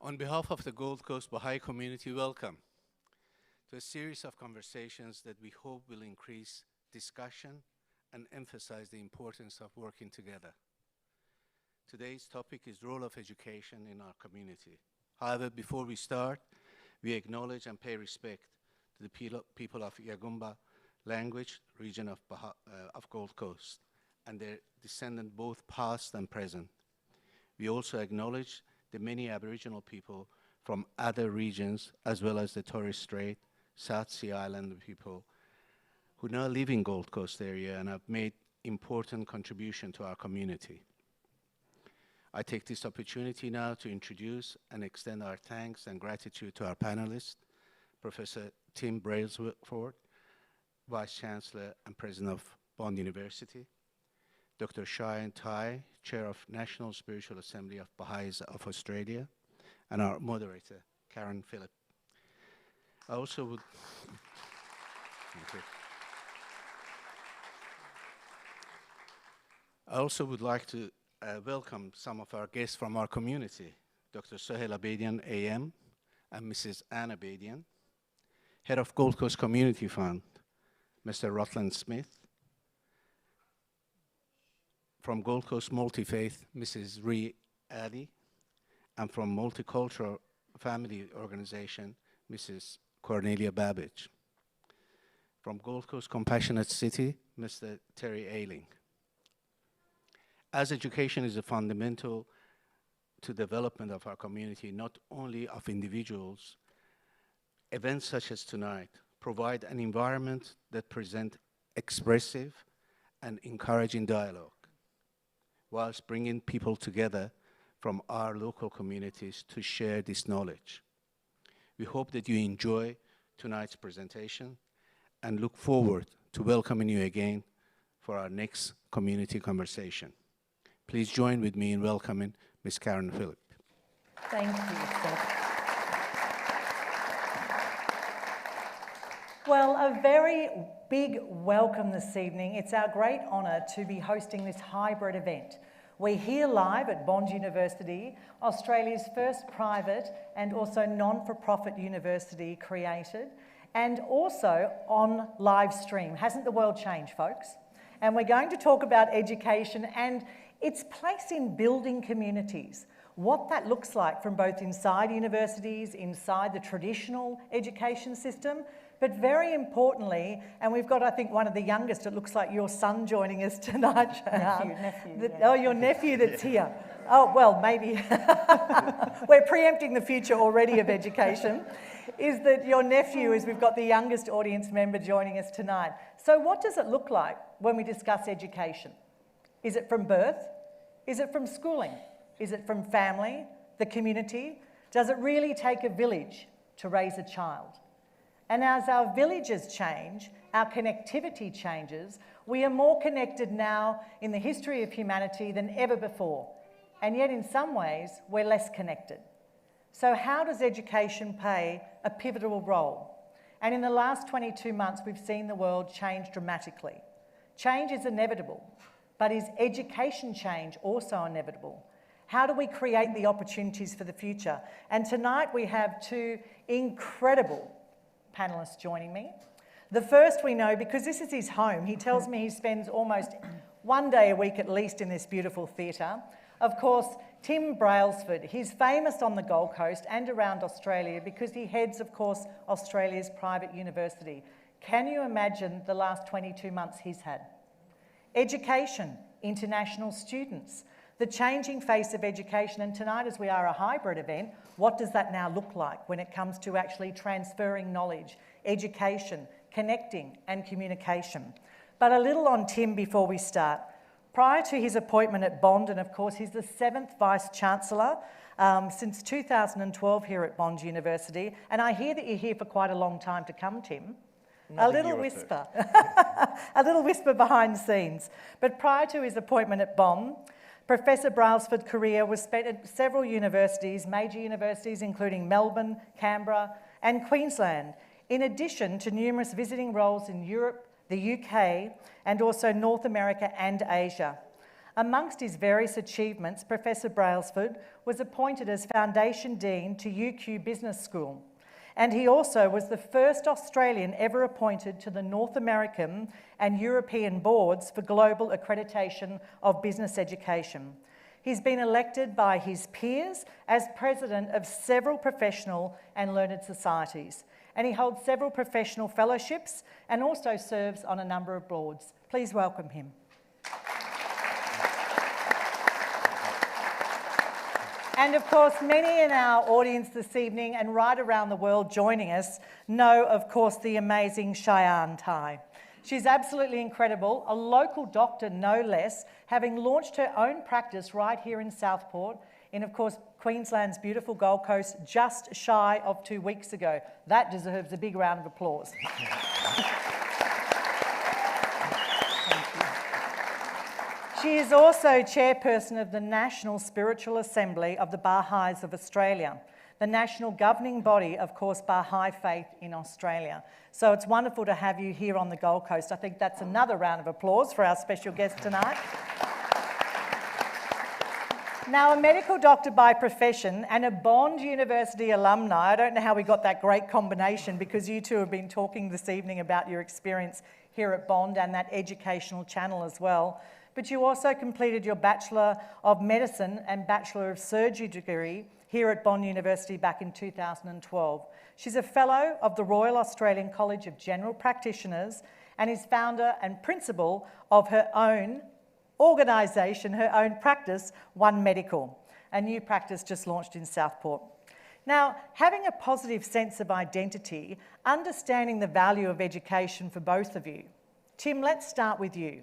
On behalf of the Gold Coast Baha'i community, welcome to a series of conversations that we hope will increase discussion and emphasize the importance of working together. Today's topic is role of education in our community. However, before we start, we acknowledge and pay respect to the people of Yagumba language region of Gold Coast and their descendants both past and present. We also acknowledge the many Aboriginal people from other regions, as well as the Torres Strait, South Sea Island people who now live in Gold Coast area and have made important contribution to our community. I take this opportunity now to introduce and extend our thanks and gratitude to our panelists, Professor Tim Brailsford, Vice-Chancellor and President of Bond University, Dr. Shayan Tai, Chair of National Spiritual Assembly of Bahais of Australia, and our moderator, Karen Phillips. I also would, I also would like to welcome some of our guests from our community, Dr. Sohail Abedian, AM, and Mrs. Anna Abedian, Head of Gold Coast Community Fund, Mr. Rutland Smith, from Gold Coast Multi-Faith, Mrs. Ree Ali, and from Multicultural Family Organization, Mrs. Cornelia Babbage. From Gold Coast Compassionate City, Mr. Terry Ailing. As education is a fundamental to development of our community, not only of individuals, events such as tonight provide an environment that present expressive and encouraging dialogue, whilst bringing people together from our local communities to share this knowledge. We hope that you enjoy tonight's presentation and look forward to welcoming you again for our next community conversation. Please join with me in welcoming Ms. Karen Phillips. Thank you, Seth. Well, a very big welcome this evening. It's our great honour to be hosting this hybrid event. We're here live at Bond University, Australia's first private and also non-for-profit university created, and also on live stream. Hasn't the world changed, folks? And we're going to talk about education and its place in building communities, what that looks like from both inside universities, inside the traditional education system, but very importantly, and we've got, I think, one of the youngest, it looks like your son joining us tonight. Nephew. Yeah. Oh, your nephew that's here. Oh, well, maybe. We're preempting the future already of education. Is that your nephew is, we've got the youngest audience member joining us tonight. So what does it look like when we discuss education? Is it from birth? Is it from schooling? Is it from family, the community? Does it really take a village to raise a child? And as our villages change, our connectivity changes, we are more connected now in the history of humanity than ever before. And yet in some ways, we're less connected. So how does education play a pivotal role? And in the last 22 months, we've seen the world change dramatically. Change is inevitable, but is education change also inevitable? How do we create the opportunities for the future? And tonight we have two incredible panellists joining me. The first we know, because this is his home, he tells me he spends almost one day a week at least in this beautiful theatre. Of course, Tim Brailsford. He's famous on the Gold Coast and around Australia because he heads, of course, Australia's private university. Can you imagine the last 22 months he's had? Education, international students, the changing face of education, and tonight as we are a hybrid event, what does that now look like when it comes to actually transferring knowledge, education, connecting and communication? But a little on Tim before we start. Prior to his appointment at Bond, and of course he's the 7th Vice-Chancellor since 2012 here at Bond University, and I hear that you're here for quite a long time to come, Tim. A little whisper, a little whisper behind the scenes. But prior to his appointment at Bond, Professor Brailsford's career was spent at several universities, major universities including Melbourne, Canberra and Queensland, in addition to numerous visiting roles in Europe, the UK and also North America and Asia. Amongst his various achievements, Professor Brailsford was appointed as Foundation Dean to UQ Business School, and he also was the first Australian ever appointed to the North American and European boards for global accreditation of business education. He's been elected by his peers as president of several professional and learned societies, and he holds several professional fellowships and also serves on a number of boards. Please welcome him. And of course, many in our audience this evening and right around the world joining us know, of course, the amazing Shayan Tai. She's absolutely incredible, a local doctor no less, having launched her own practice right here in Southport, in, of course, Queensland's beautiful Gold Coast, just shy of 2 weeks ago. That deserves a big round of applause. She is also chairperson of the National Spiritual Assembly of the Bahais of Australia, the national governing body, of course, Baha'i faith in Australia. So it's wonderful to have you here on the Gold Coast. I think that's another round of applause for our special guest tonight. Now, a medical doctor by profession and a Bond University alumni. I don't know how we got that great combination, because you two have been talking this evening about your experience here at Bond and that educational channel as well. But you also completed your Bachelor of Medicine and Bachelor of Surgery degree here at Bond University back in 2012. She's a Fellow of the Royal Australian College of General Practitioners and is founder and principal of her own organisation, her own practice, One Medical, a new practice just launched in Southport. Now, having a positive sense of identity, understanding the value of education for both of you. Tim, let's start with you.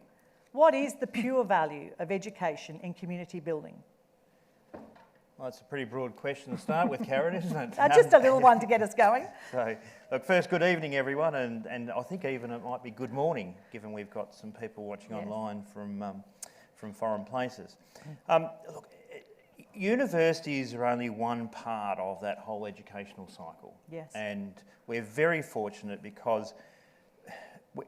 What is the pure value of education in community building? Well, it's a pretty broad question to start with, Karen, isn't it? Just a little one to get us going. So, look, first, good evening, everyone, and I think even it might be good morning, given we've got some people watching online from foreign places. Look, universities are only one part of that whole educational cycle. Yes. And we're very fortunate because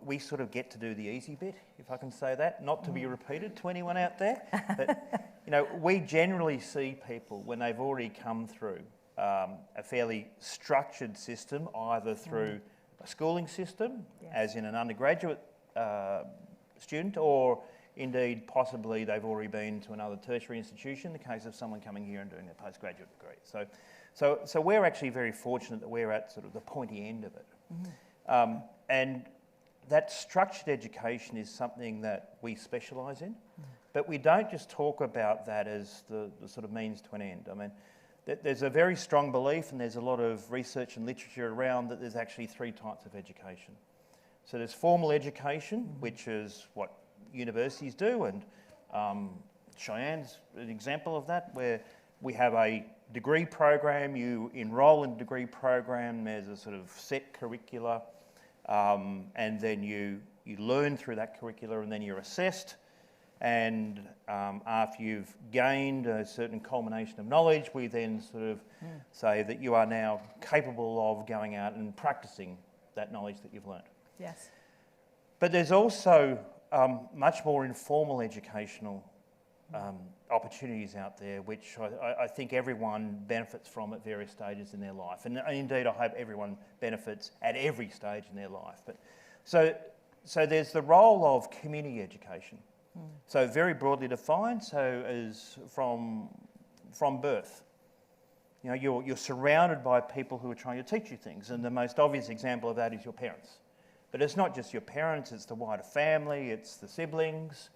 we sort of get to do the easy bit, if I can say that, not to be repeated to anyone out there. But, you know, we generally see people when they've already come through a fairly structured system, either through a schooling system, as in an undergraduate student, or indeed possibly they've already been to another tertiary institution, in the case of someone coming here and doing a postgraduate degree. So we're actually very fortunate that we're at sort of the pointy end of it. And that structured education is something that we specialise in, but we don't just talk about that as the sort of means to an end. I mean, there's a very strong belief, and there's a lot of research and literature around, that there's actually three types of education. So there's formal education, which is what universities do, and Shayan's an example of that, where we have a degree program, you enrol in a degree program, there's a sort of set curricula, and then you learn through that curricula, and then you're assessed, and after you've gained a certain culmination of knowledge, we then sort of say that you are now capable of going out and practicing that knowledge that you've learned. Yes. But there's also much more informal educational opportunities out there, which I think everyone benefits from at various stages in their life. And indeed, I hope everyone benefits at every stage in their life. But so there's the role of community education. So very broadly defined, so as from birth. You know, you're surrounded by people who are trying to teach you things, and the most obvious example of that is your parents. But it's not just your parents, it's the wider family, it's the siblings.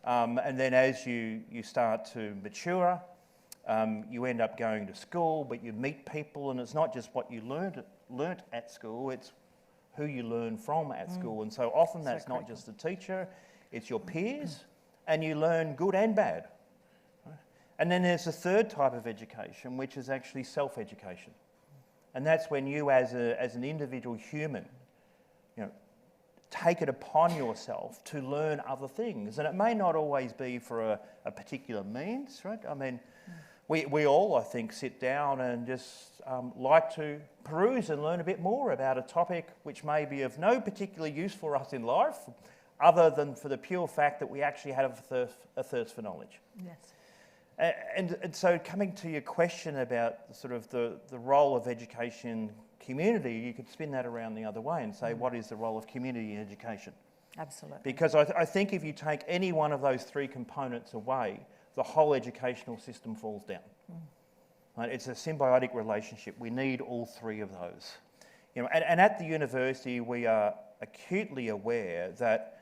And then as you start to mature, you end up going to school, but you meet people, and it's not just what you learnt at school, it's who you learn from at school. And so often that's not just the teacher, it's your peers, and you learn good and bad. And then there's the third type of education, which is actually self-education. And that's when you as an individual human, you know, take it upon yourself to learn other things. And it may not always be for a particular means, right? I mean, we all, I think, sit down and just like to peruse and learn a bit more about a topic which may be of no particular use for us in life, other than for the pure fact that we actually have a thirst for knowledge. Yes. And so coming to your question about sort of the role of education community, you could spin that around the other way and say, what is the role of community in education? Absolutely. Because I think if you take any one of those three components away, the whole educational system falls down. Right? It's a symbiotic relationship. We need all three of those. You know, and at the university, we are acutely aware that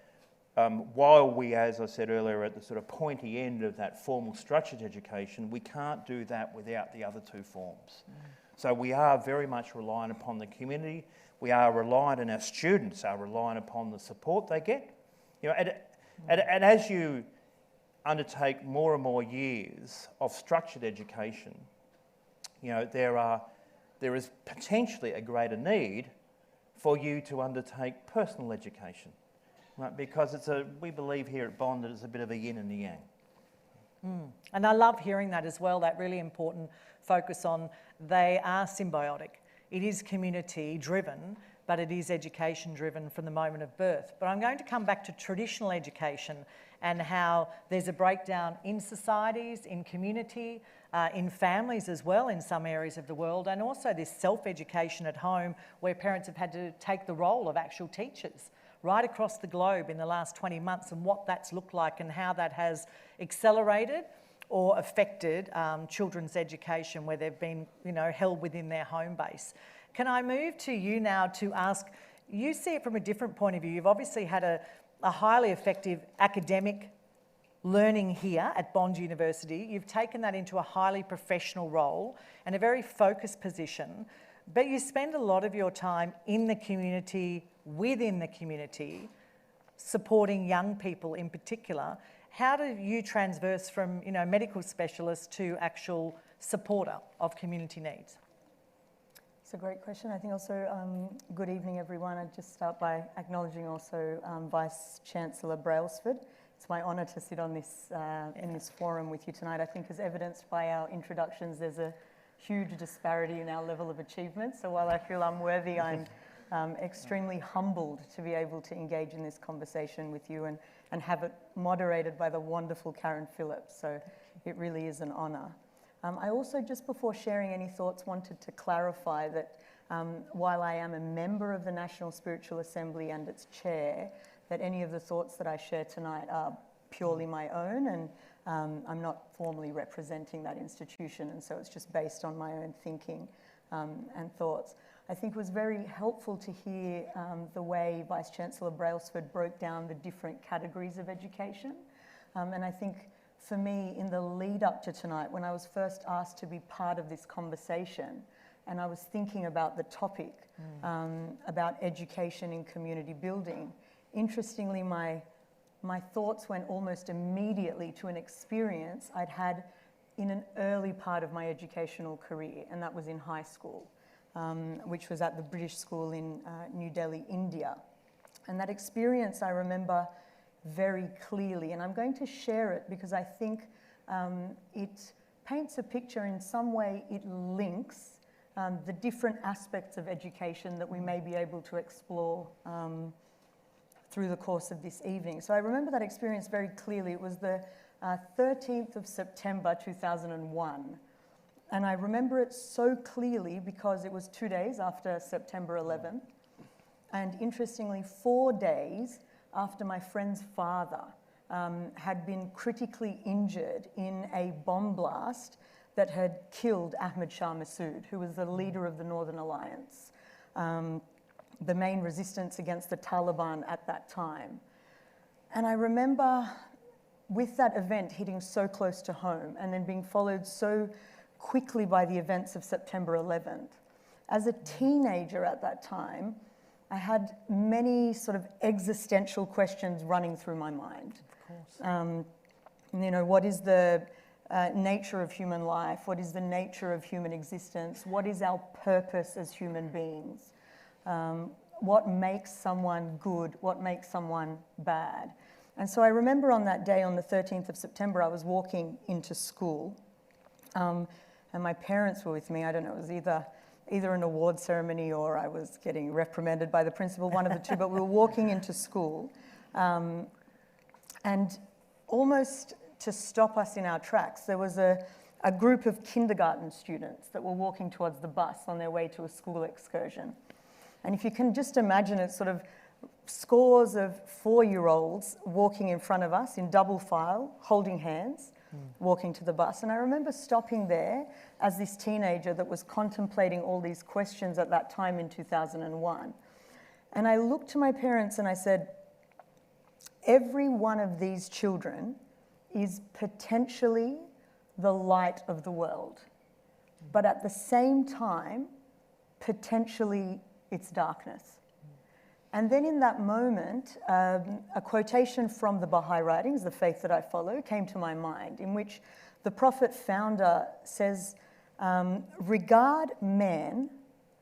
while we, as I said earlier, are at the sort of pointy end of that formal structured education, we can't do that without the other two forms. So we are very much reliant upon the community. We are reliant, and our students are reliant upon the support they get. You know, and as you undertake more and more years of structured education, you know, there is potentially a greater need for you to undertake personal education, right? Because we believe here at Bond that it's a bit of a yin and a yang. And I love hearing that as well, that really important focus on they are symbiotic. It is community driven, but it is education driven from the moment of birth. But I'm going to come back to traditional education and how there's a breakdown in societies, in community, in families as well in some areas of the world, and also this self-education at home where parents have had to take the role of actual teachers right across the globe in the last 20 months, and what that's looked like and how that has accelerated or affected children's education where they've been, you know, held within their home base. Can I move to you now to ask, you see it from a different point of view. You've obviously had a highly effective academic learning here at Bond University. You've taken that into a highly professional role and a very focused position, but you spend a lot of your time in the community, within the community, supporting young people in particular. How do you transverse from, you know, medical specialist to actual supporter of community needs? It's a great question. I think also, good evening everyone. I'd just start by acknowledging also Vice-Chancellor Brailsford. It's my honour to sit on this, in this forum with you tonight. I think as evidenced by our introductions, there's a huge disparity in our level of achievement. So while I feel unworthy, I'm extremely humbled to be able to engage in this conversation with you and have it moderated by the wonderful Karen Phillips. So it really is an honour. I also, just before sharing any thoughts, wanted to clarify that while I am a member of the National Spiritual Assembly and its chair, that any of the thoughts that I share tonight are purely my own, and I'm not formally representing that institution, and so it's just based on my own thinking and thoughts. I think it was very helpful to hear the way Vice-Chancellor Brailsford broke down the different categories of education, and I think for me, in the lead up to tonight, when I was first asked to be part of this conversation, and I was thinking about the topic, about education in community building, interestingly, my thoughts went almost immediately to an experience I'd had in an early part of my educational career, and that was in high school, which was at the British School in New Delhi, India. And that experience I remember very clearly, and I'm going to share it because I think it paints a picture. In some way it links the different aspects of education that we may be able to explore through the course of this evening. So I remember that experience very clearly. It was the 13th of September 2001, and I remember it so clearly because it was 2 days after September 11th, and interestingly 4 days after my friend's father had been critically injured in a bomb blast that had killed Ahmad Shah Massoud, who was the leader of the Northern Alliance, the main resistance against the Taliban at that time. And I remember with that event hitting so close to home and then being followed so quickly by the events of September 11th. As a teenager at that time, I had many sort of existential questions running through my mind. Of course. You know, what is the nature of human life? What is the nature of human existence? What is our purpose as human beings? What makes someone good? What makes someone bad? And so I remember on that day, on the 13th of September, I was walking into school, and my parents were with me. I don't know, it was either an award ceremony or I was getting reprimanded by the principal, one of the two, but we were walking into school. And almost to stop us in our tracks, there was a group of kindergarten students that were walking towards the bus on their way to a school excursion. And if you can just imagine, it's sort of scores of 4-year-olds walking in front of us in double file, holding hands, walking to the bus. And I remember stopping there as this teenager that was contemplating all these questions at that time in 2001. And I looked to my parents and I said, every one of these children is potentially the light of the world, but at the same time, potentially its darkness. And then in that moment, a quotation from the Baha'i writings, the faith that I follow, came to my mind, in which the Prophet founder says, regard man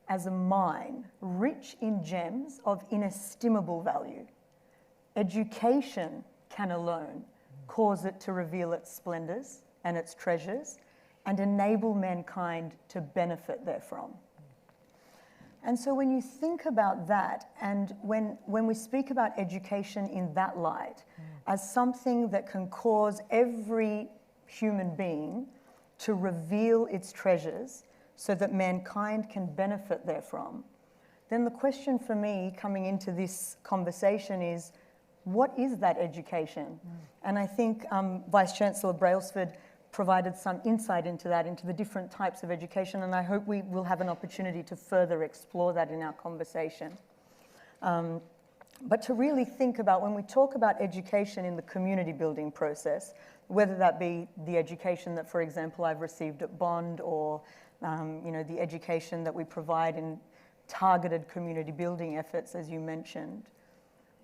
as a mine rich in gems of inestimable value. Education can alone cause it to reveal its splendours and its treasures and enable mankind to benefit therefrom. And so when you think about that, and when we speak about education in that light, as something that can cause every human being to reveal its treasures so that mankind can benefit therefrom, then the question for me coming into this conversation is, what is that education? And I think Vice-Chancellor Brailsford provided some insight into that, into the different types of education, and I hope we will have an opportunity to further explore that in our conversation. But to really think about, when we talk about education in the community building process, whether that be the education that, for example, I've received at Bond, or the education that we provide in targeted community building efforts, as you mentioned,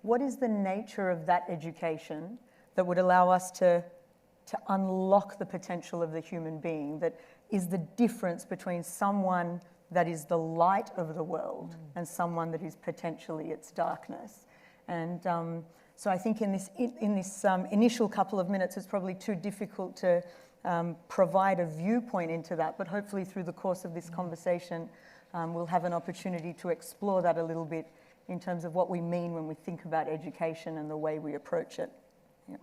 what is the nature of that education that would allow us to unlock the potential of the human being, that is the difference between someone that is the light of the world and someone that is potentially its darkness? And so I think in this initial couple of minutes, it's probably too difficult to provide a viewpoint into that, but hopefully through the course of this conversation, we'll have an opportunity to explore that a little bit in terms of what we mean when we think about education and the way we approach it. Yeah.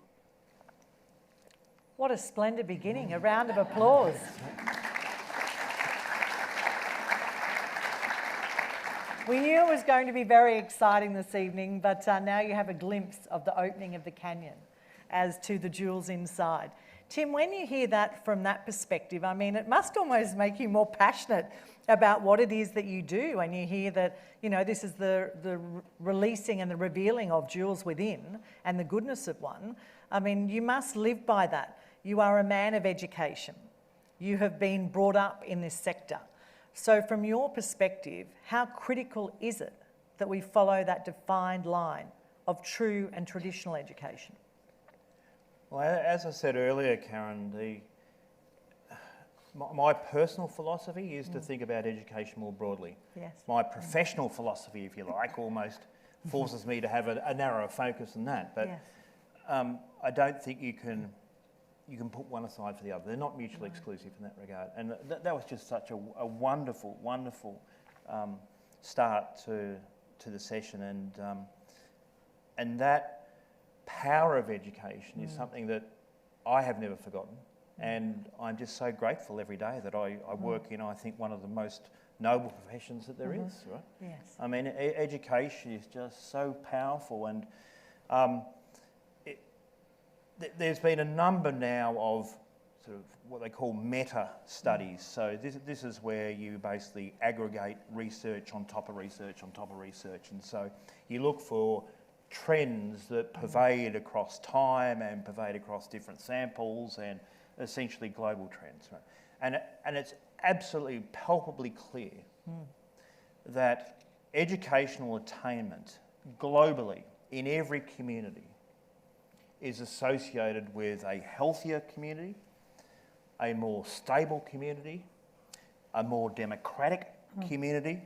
What a splendid beginning. A round of applause. We knew it was going to be very exciting this evening, but now you have a glimpse of the opening of the canyon as to the jewels inside. Tim, when you hear that from that perspective, I mean, it must almost make you more passionate about what it is that you do, and you hear that, this is the releasing and the revealing of jewels within and the goodness of one. I mean, you must live by that. You are a man of education. You have been brought up in this sector. So from your perspective, how critical is it that we follow that defined line of true and traditional education? Well, as I said earlier, Karen, my personal philosophy is to think about education more broadly. Yes. My professional philosophy, if you like, almost forces me to have a narrower focus than that. But Yes. I don't think you can put one aside for the other. They're not mutually exclusive in that regard. And that was just such a wonderful, wonderful start to the session. And that power of education is something that I have never forgotten. And I'm just so grateful every day that I work in, I think, one of the most noble professions that there is, right? Yes. I mean, education is just so powerful, and there's been a number now of sort of what they call meta studies. So this is where you basically aggregate research on top of research on top of research, and so you look for trends that pervade across time and pervade across different samples and essentially global trends. Right? And it's absolutely palpably clear that educational attainment globally in every community is associated with a healthier community, a more stable community, a more democratic community,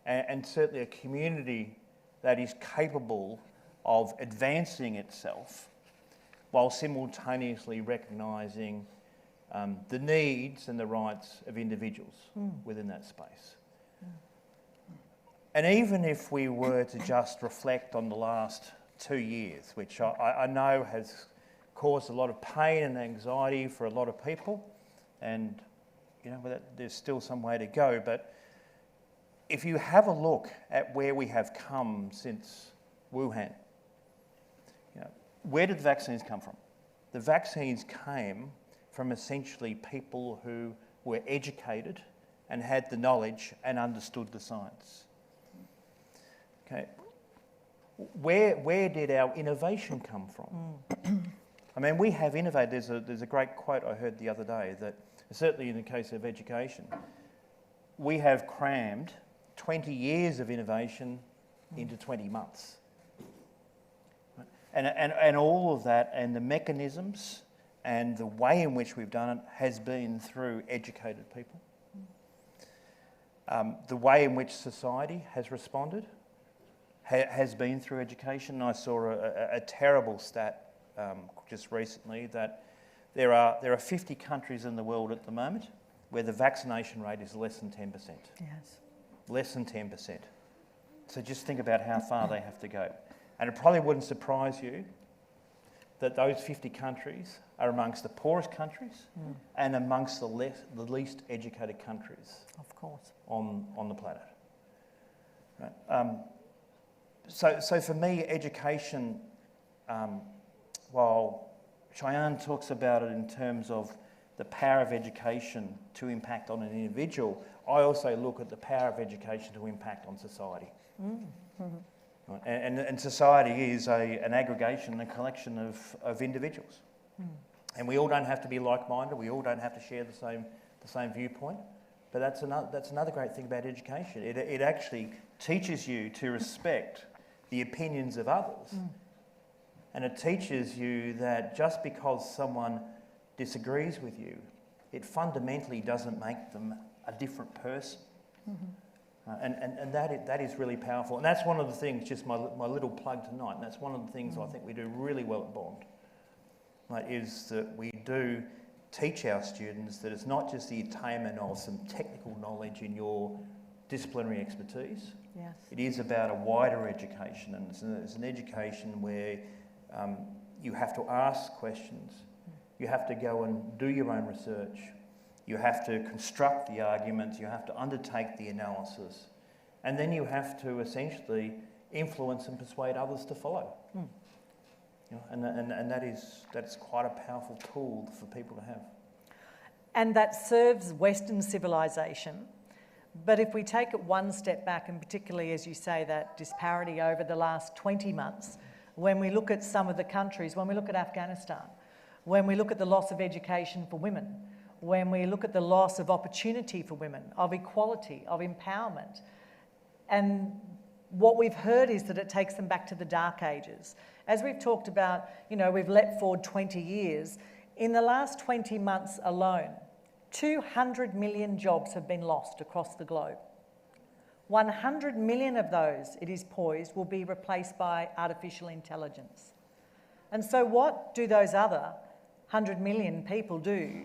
and certainly a community that is capable of advancing itself while simultaneously recognising the needs and the rights of individuals within that space. And even if we were to just reflect on the last 2 years, which I know has caused a lot of pain and anxiety for a lot of people, and there's still some way to go. But if you have a look at where we have come since Wuhan, where did the vaccines come from? The vaccines came from essentially people who were educated and had the knowledge and understood the science. Okay, where did our innovation come from? I mean, we have innovated. There's a great quote I heard the other day that, certainly in the case of education, we have crammed 20 years of innovation into 20 months. And all of that and the mechanisms and the way in which we've done it has been through educated people. The way in which society has responded has been through education. I saw a terrible stat just recently that there are 50 countries in the world at the moment where the vaccination rate is less than 10%. Yes. Less than 10%. So just think about how far they have to go. And it probably wouldn't surprise you that those 50 countries are amongst the poorest countries and amongst the least educated countries, Of course. on the planet. Right? So for me, education, while Shayan talks about it in terms of the power of education to impact on an individual, I also look at the power of education to impact on society. Right? And society is an aggregation, a collection of individuals. And we all don't have to be like-minded, we all don't have to share the same viewpoint, but that's another great thing about education. It actually teaches you to respect the opinions of others. And it teaches you that just because someone disagrees with you, it fundamentally doesn't make them a different person. And that is really powerful. And that's one of the things, just my little plug tonight, and that's one of the things I think we do really well at Bond, right, is that we do teach our students that it's not just the attainment of some technical knowledge in your disciplinary expertise. Yes. It is about a wider education, and it's an education where you have to ask questions, you have to go and do your own research, you have to construct the arguments, you have to undertake the analysis, and then you have to essentially influence and persuade others to follow. And that is quite a powerful tool for people to have. And that serves Western civilization. But if we take it one step back, and particularly, as you say, that disparity over the last 20 months, when we look at some of the countries, when we look at Afghanistan, when we look at the loss of education for women, when we look at the loss of opportunity for women, of equality, of empowerment, and what we've heard is that it takes them back to the dark ages. As we've talked about, we've leapt forward 20 years. In the last 20 months alone, 200 million jobs have been lost across the globe. 100 million of those, it is poised, will be replaced by artificial intelligence. And so what do those other 100 million people do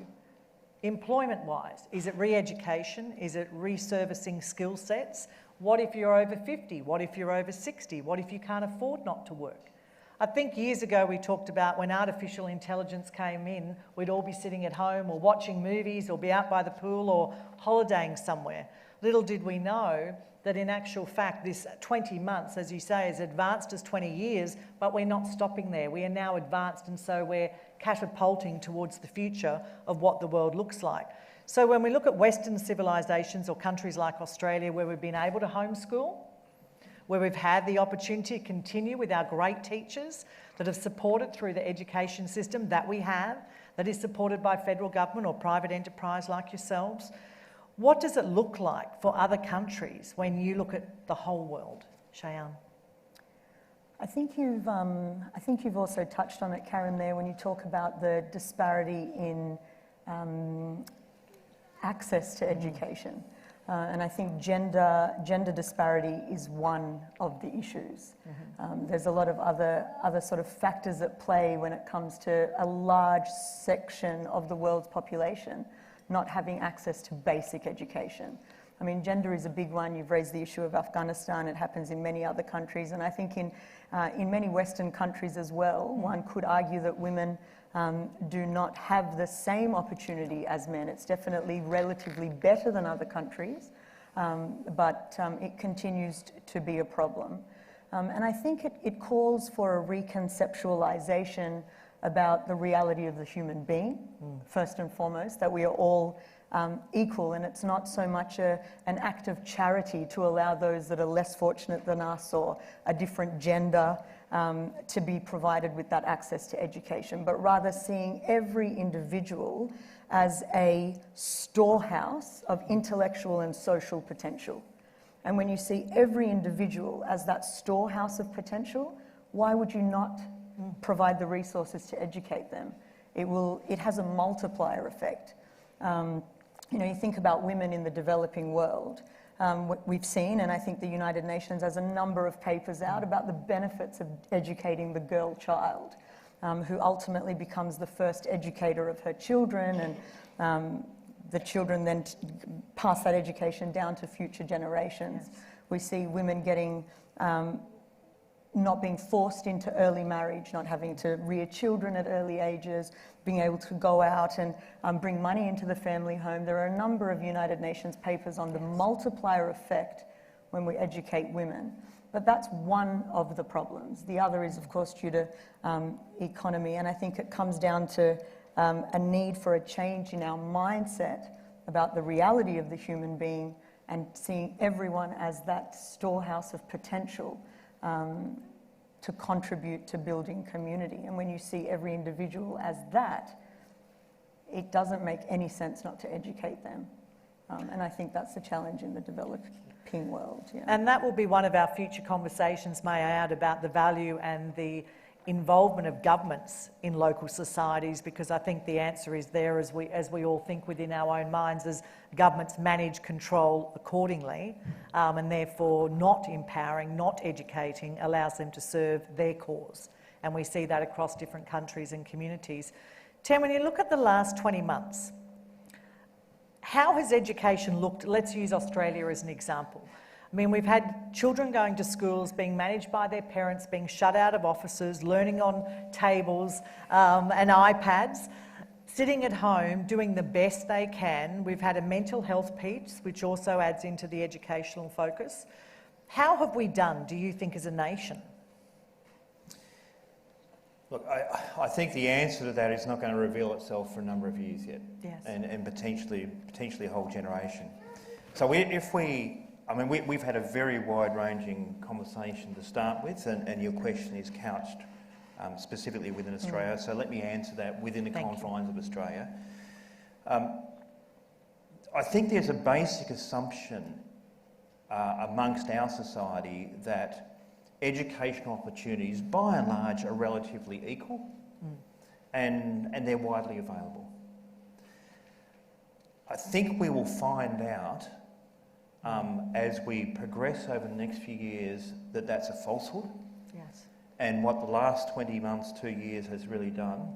employment-wise? Is it re-education? Is it resurfacing skill sets? What if you're over 50? What if you're over 60? What if you can't afford not to work? I think years ago we talked about when artificial intelligence came in, we'd all be sitting at home or watching movies or be out by the pool or holidaying somewhere. Little did we know that in actual fact this 20 months, as you say, is advanced as 20 years, but we're not stopping there. We are now advanced, and so we're catapulting towards the future of what the world looks like. So when we look at Western civilizations or countries like Australia where we've been able to homeschool, where we've had the opportunity to continue with our great teachers that have supported through the education system that we have, that is supported by federal government or private enterprise like yourselves, what does it look like for other countries when you look at the whole world? Shayan? I think you've also touched on it, Karen, there when you talk about the disparity in access to education. And I think gender disparity is one of the issues. There's a lot of other sort of factors at play when it comes to a large section of the world's population not having access to basic education. I mean, gender is a big one. You've raised the issue of Afghanistan. It happens in many other countries. And I think in many Western countries as well, one could argue that women do not have the same opportunity as men. It's definitely relatively better than other countries, but it continues to be a problem. And I think it calls for a reconceptualization about the reality of the human being, first and foremost, that we are all equal, and it's not so much an act of charity to allow those that are less fortunate than us or a different gender to be provided with that access to education, but rather seeing every individual as a storehouse of intellectual and social potential. And when you see every individual as that storehouse of potential, why would you not provide the resources to educate them? It has a multiplier effect. You know, you think about women in the developing world. We've seen, and I think the United Nations has a number of papers out about the benefits of educating the girl child, who ultimately becomes the first educator of her children, and the children then pass that education down to future generations. Yes. We see women getting, not being forced into early marriage, not having to rear children at early ages, being able to go out and bring money into the family home. There are a number of United Nations papers on the multiplier effect when we educate women. But that's one of the problems. The other is, of course, due to economy, and I think it comes down to a need for a change in our mindset about the reality of the human being and seeing everyone as that storehouse of potential to contribute to building community. And when you see every individual as that, it doesn't make any sense not to educate them. And I think that's the challenge in the developing world. Yeah. And that will be one of our future conversations, may I add, about the value and the involvement of governments in local societies, because I think the answer is there, as we all think within our own minds, as governments manage, control accordingly, and therefore not empowering, not educating, allows them to serve their cause. And we see that across different countries and communities. Tim, when you look at the last 20 months, how has education looked? Let's use Australia as an example. I mean, we've had children going to schools, being managed by their parents, being shut out of offices, learning on tables and iPads, sitting at home, doing the best they can. We've had a mental health piece, which also adds into the educational focus. How have we done, do you think, as a nation? Look, I think the answer to that is not going to reveal itself for a number of years yet, yes. and potentially a whole generation. So we've had a very wide-ranging conversation to start with, and your question is couched specifically within Australia, so let me answer that within the confines of Australia. I think there's a basic assumption amongst our society that educational opportunities, by and large, are relatively equal, and they're widely available. I think we will find out as we progress over the next few years that that's a falsehood. Yes. And what the last 20 months, 2 years has really done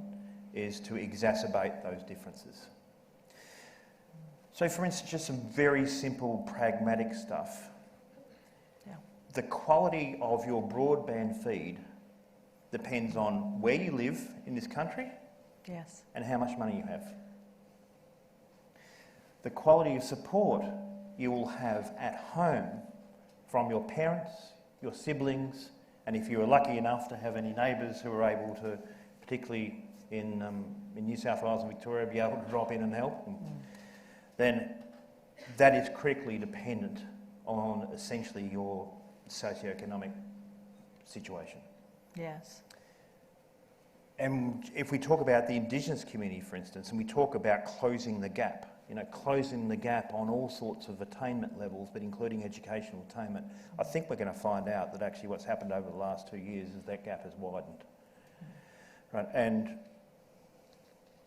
is to exacerbate those differences. So for instance, just some very simple pragmatic stuff. Yeah. The quality of your broadband feed depends on where you live in this country, yes, and how much money you have. The quality of support you will have at home from your parents, your siblings, and if you were lucky enough to have any neighbours who were able to, particularly in New South Wales and Victoria, be able to drop in and help, then that is critically dependent on essentially your socioeconomic situation. yes. And if we talk about the Indigenous community, for instance, and we talk about closing the gap, closing the gap on all sorts of attainment levels, but including educational attainment, I think we're going to find out that actually what's happened over the last 2 years is that gap has widened. Right? And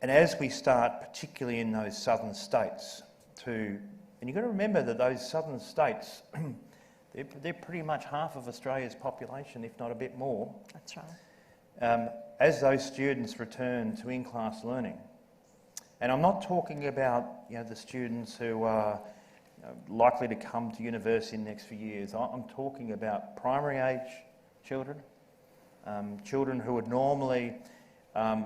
as we start, particularly in those southern states, and you've got to remember that those southern states, they're pretty much half of Australia's population, if not a bit more. That's right. As those students return to in-class learning, and I'm not talking about the students who are likely to come to university in the next few years. I'm talking about primary age children, children who would normally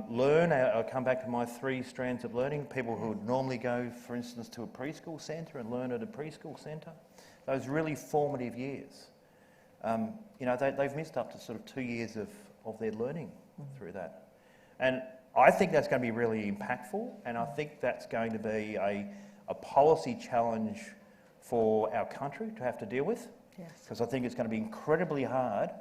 learn. I'll come back to my 3 strands of learning. People who would normally go, for instance, to a preschool centre and learn at a preschool centre. Those really formative years. They've missed up to sort of 2 years of their learning through that. And I think that's going to be really impactful, and I think that's going to be a policy challenge for our country to have to deal with. Yes. Because I think it's going to be incredibly hard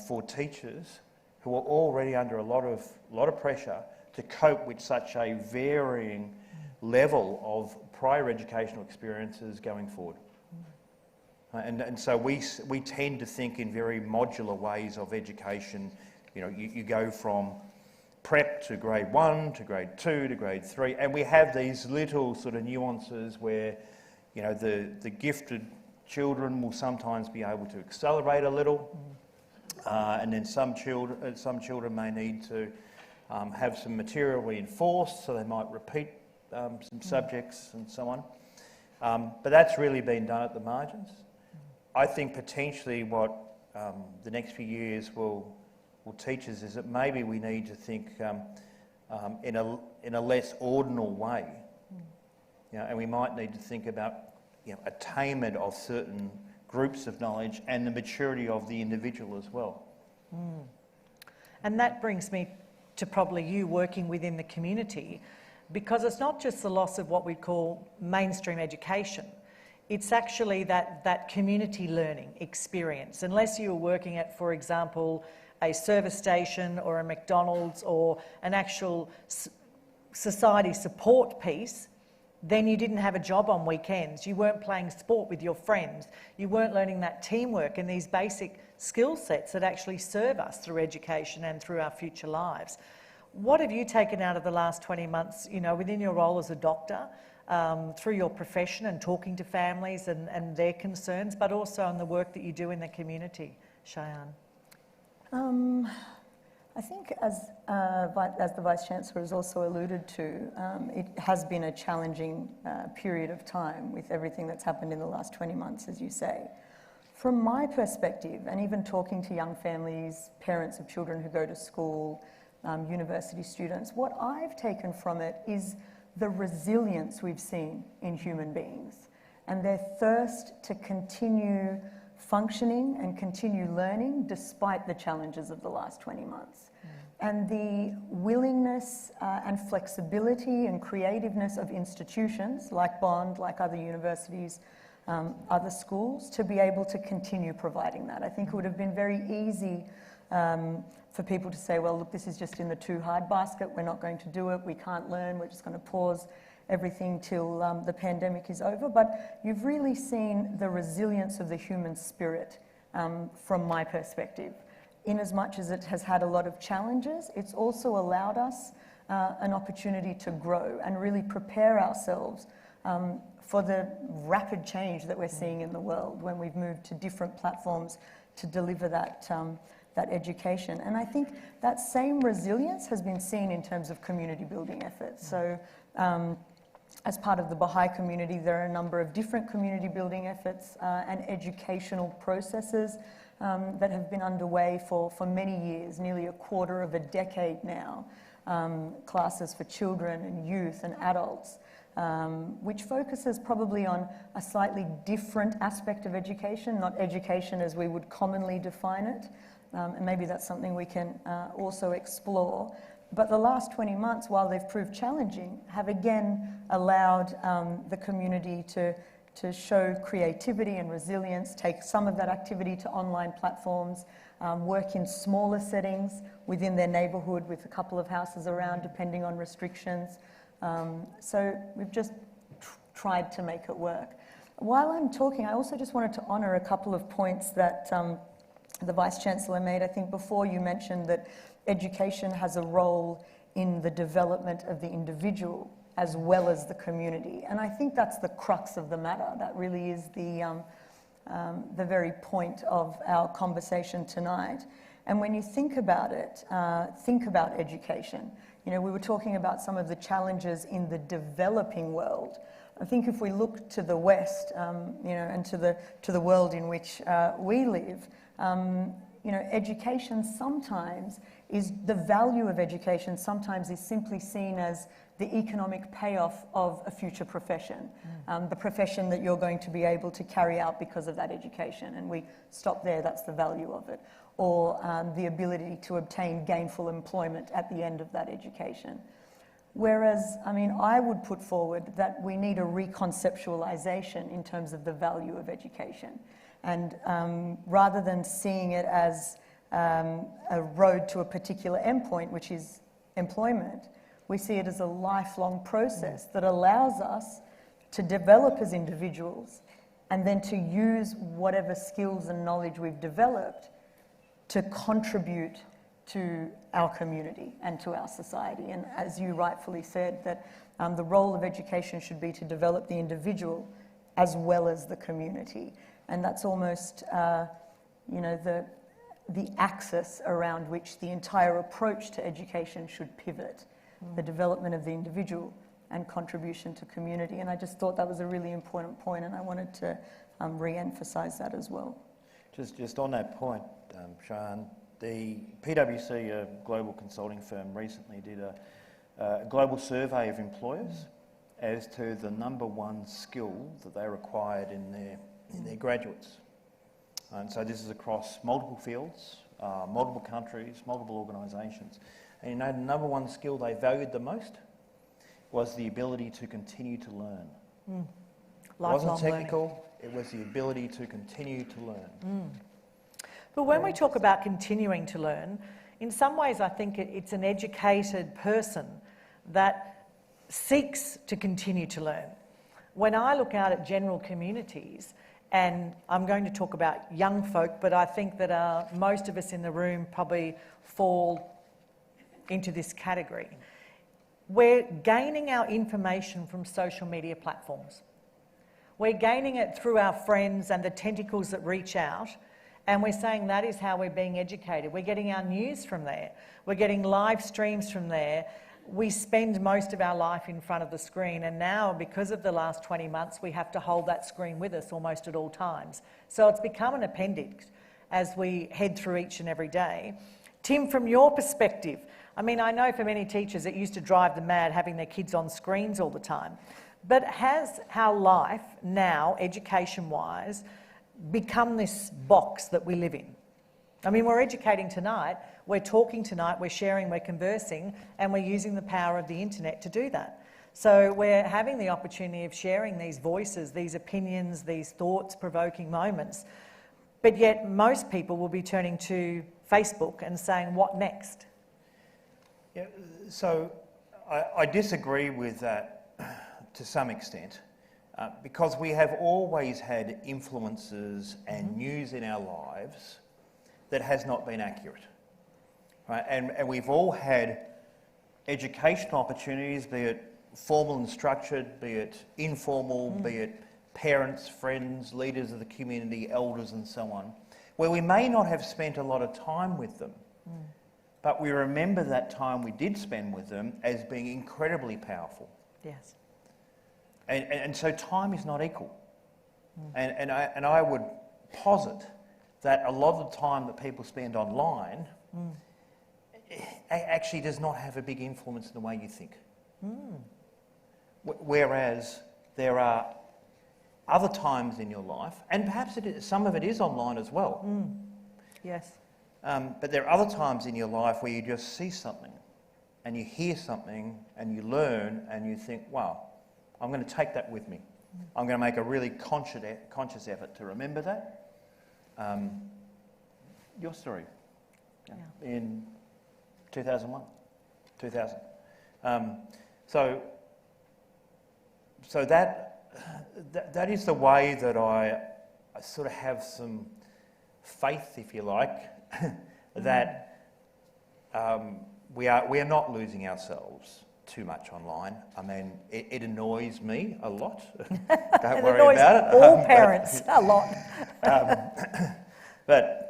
for teachers who are already under a lot of pressure to cope with such a varying level of prior educational experiences going forward. And so we tend to think in very modular ways of education. You go from prep to grade 1 to grade 2 to grade 3, and we have these little sort of nuances where the gifted children will sometimes be able to accelerate a little, and then some children may need to have some material reinforced, so they might repeat some subjects and so on. But that's really been done at the margins. I think potentially what the next few years will teach us is that maybe we need to think in a less ordinal way, and we might need to think about attainment of certain groups of knowledge and the maturity of the individual as well. And that brings me to probably you working within the community, because it's not just the loss of what we call mainstream education. It's actually that community learning experience. Unless you were working at, for example, a service station or a McDonald's or an actual society support piece, then you didn't have a job on weekends. You weren't playing sport with your friends. You weren't learning that teamwork and these basic skill sets that actually serve us through education and through our future lives. What have you taken out of the last 20 months, within your role as a doctor, through your profession and talking to families and their concerns, but also in the work that you do in the community, Shayan? I think as the Vice-Chancellor has also alluded to, it has been a challenging period of time with everything that's happened in the last 20 months, as you say. From my perspective, and even talking to young families, parents of children who go to school, university students, what I've taken from it is the resilience we've seen in human beings and their thirst to continue functioning and continue learning despite the challenges of the last 20 months. And the willingness and flexibility and creativeness of institutions like Bond, like other universities, other schools, to be able to continue providing that. I think it would have been very easy for people to say, well, look, this is just in the too hard basket, we're not going to do it, we can't learn, we're just going to pause everything till the pandemic is over. But you've really seen the resilience of the human spirit from my perspective. In as much as it has had a lot of challenges, it's also allowed us an opportunity to grow and really prepare ourselves for the rapid change that we're seeing in the world when we've moved to different platforms to deliver that education. And I think that same resilience has been seen in terms of community building efforts. So as part of the Baha'i community, there are a number of different community building efforts and educational processes that have been underway for many years, nearly a quarter of a decade now. Classes for children and youth and adults, which focuses probably on a slightly different aspect of education, not education as we would commonly define it. And maybe that's something we can also explore. But the last 20 months, while they've proved challenging, have again allowed the community to show creativity and resilience, take some of that activity to online platforms, work in smaller settings within their neighbourhood with a couple of houses around, depending on restrictions. So we've just tried to make it work. While I'm talking, I also just wanted to honour a couple of points that the Vice-Chancellor made. I think before you mentioned that education has a role in the development of the individual as well as the community. And I think that's the crux of the matter. That really is the very point of our conversation tonight. And when you think about it, think about education. We were talking about some of the challenges in the developing world, I think if we look to the West, and to the world in which we live, education sometimes is, the value of education sometimes is simply seen as the economic payoff of a future profession, the profession that you're going to be able to carry out because of that education, and we stop there, that's the value of it. Or the ability to obtain gainful employment at the end of that education. Whereas, I would put forward that we need a reconceptualization in terms of the value of education. And rather than seeing it as a road to a particular endpoint, which is employment, we see it as a lifelong process that allows us to develop as individuals and then to use whatever skills and knowledge we've developed to contribute to our community and to our society. And as you rightfully said, that the role of education should be to develop the individual as well as the community. And that's almost, the axis around which the entire approach to education should pivot, the development of the individual and contribution to community. And I just thought that was a really important point, and I wanted to re-emphasise that as well. Just on that point, Shayan, the PwC, a global consulting firm, recently did a global survey of employers as to the number one skill that they required in their graduates. And so this is across multiple fields, multiple countries, multiple organisations. And the number one skill they valued the most was the ability to continue to learn. It wasn't technical, it was the ability to continue to learn. But when we talk about continuing to learn, in some ways I think it's an educated person that seeks to continue to learn. When I look out at general communities, and I'm going to talk about young folk, but I think that most of us in the room probably fall into this category. We're gaining our information from social media platforms. We're gaining it through our friends and the tentacles that reach out, and we're saying that is how we're being educated. We're getting our news from there. We're getting live streams from there. We spend most of our life in front of the screen, and now, because of the last 20 months, we have to hold that screen with us almost at all times. So it's become an appendix as we head through each and every day. Tim, from your perspective, I know for many teachers it used to drive them mad having their kids on screens all the time. But has our life now, education-wise, become this box that we live in? We're educating tonight, we're talking tonight, we're sharing, we're conversing, and we're using the power of the internet to do that. So we're having the opportunity of sharing these voices, these opinions, these thoughts-provoking moments. But yet most people will be turning to Facebook and saying, what next? Yeah, so I disagree with that to some extent, because we have always had influences and news in our lives that has not been accurate. Right? And we've all had educational opportunities, be it formal and structured, be it informal, be it parents, friends, leaders of the community, elders and so on, where we may not have spent a lot of time with them, but we remember that time we did spend with them as being incredibly powerful. Yes. And so time is not equal. And I would posit that a lot of the time that people spend online actually does not have a big influence in the way you think. Whereas there are other times in your life, and perhaps some of it is online as well. Yes. But there are other times in your life where you just see something and you hear something and you learn and you think, wow, I'm going to take that with me. I'm going to make a really conscious effort to remember that. Your story in 2001, 2000. So that is the way that I sort of have some faith, if you like, that we are not losing ourselves too much online. It annoys me a lot. Don't worry about it. All parents a lot. But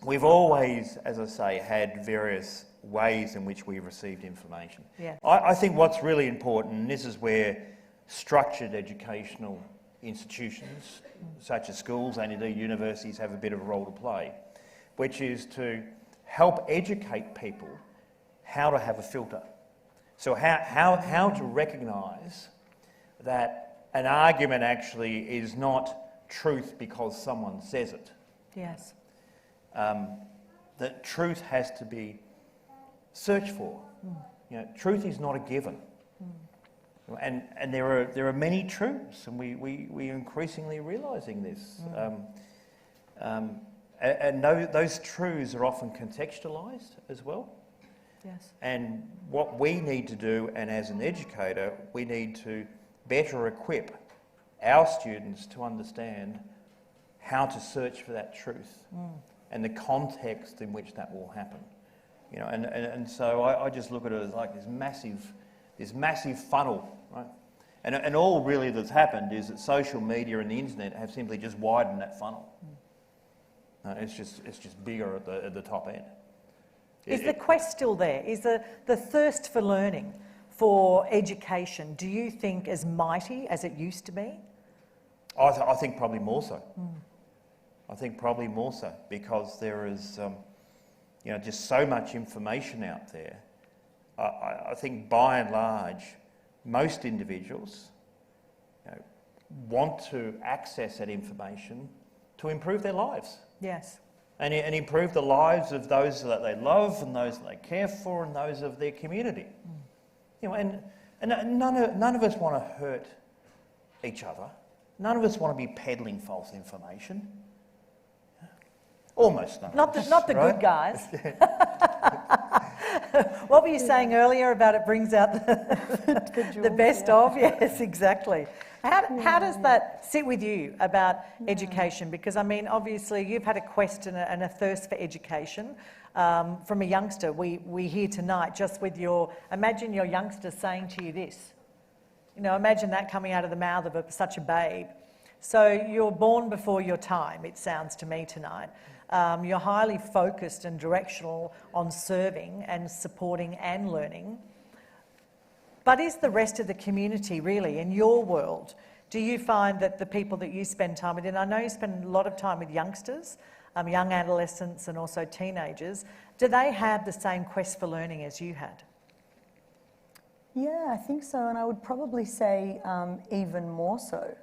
we've always, as I say, had various ways in which we've received information. Yeah. I think what's really important, and this is where structured educational institutions, such as schools and indeed universities, have a bit of a role to play, which is to help educate people how to have a filter. So how to recognise that an argument actually is not truth because someone says it. Yes. That truth has to be searched for. You know, truth is not a given. And there are many truths, and we are increasingly realising this. And those truths are often contextualised as well. Yes. And what we need to do, and as an educator, we need to better equip our students to understand how to search for that truth and the context in which that will happen. You know, and so I just look at it as like this massive funnel, right? And all really that's happened is that social media and the internet have simply just widened that funnel. It's just bigger at the top end. Is the quest still there? Is the thirst for learning, for education, do you think as mighty as it used to be? I think probably more so. I think probably more so because there is, just so much information out there. I think by and large, most individuals want to access that information to improve their lives. Yes. And improve the lives of those that they love and those that they care for and those of their community. You know, and none of us want to hurt each other. None of us want to be peddling false information. Almost none. Not the right? good guys. What were you saying earlier about it brings out the best of? Yes, exactly. How does that sit with you about education? Because, I mean, obviously you've had a quest and a thirst for education from a youngster. We hear tonight just with imagine your youngster saying to you this. You know, imagine that coming out of the mouth of such a babe. So you're born before your time, it sounds to me tonight. You're highly focused and directional on serving and supporting and learning. But is the rest of the community really, in your world, do you find that the people that you spend time with, and I know you spend a lot of time with youngsters, young adolescents and also teenagers, do they have the same quest for learning as you had? Yeah, I think so, and I would probably say even more so.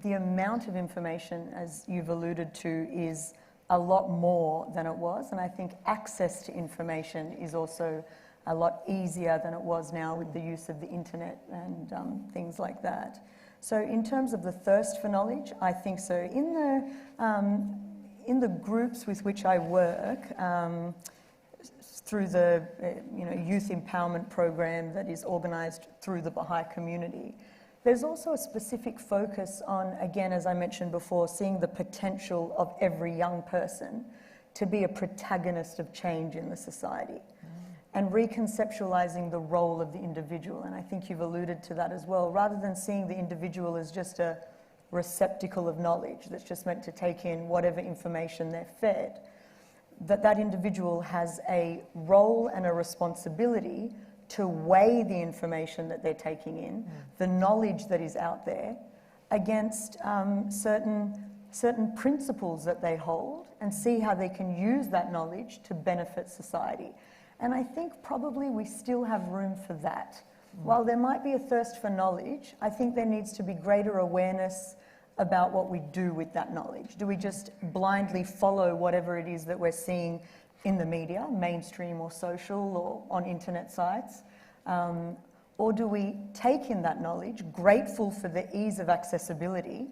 The amount of information, as you've alluded to, is a lot more than it was, and I think access to information is also a lot easier than it was now with the use of the internet and things like that. So in terms of the thirst for knowledge, I think so. In the groups with which I work, through the youth empowerment program that is organised through the Baha'i community, there's also a specific focus on, again, as I mentioned before, seeing the potential of every young person to be a protagonist of change in the society and reconceptualising the role of the individual. And I think you've alluded to that as well. Rather than seeing the individual as just a receptacle of knowledge that's just meant to take in whatever information they're fed, that individual has a role and a responsibility to weigh the information that they're taking in, the knowledge that is out there, against certain principles that they hold, and see how they can use that knowledge to benefit society. And I think probably we still have room for that. While there might be a thirst for knowledge, I think there needs to be greater awareness about what we do with that knowledge. Do we just blindly follow whatever it is that we're seeing in the media, mainstream or social or on internet sites? Or do we take in that knowledge, grateful for the ease of accessibility,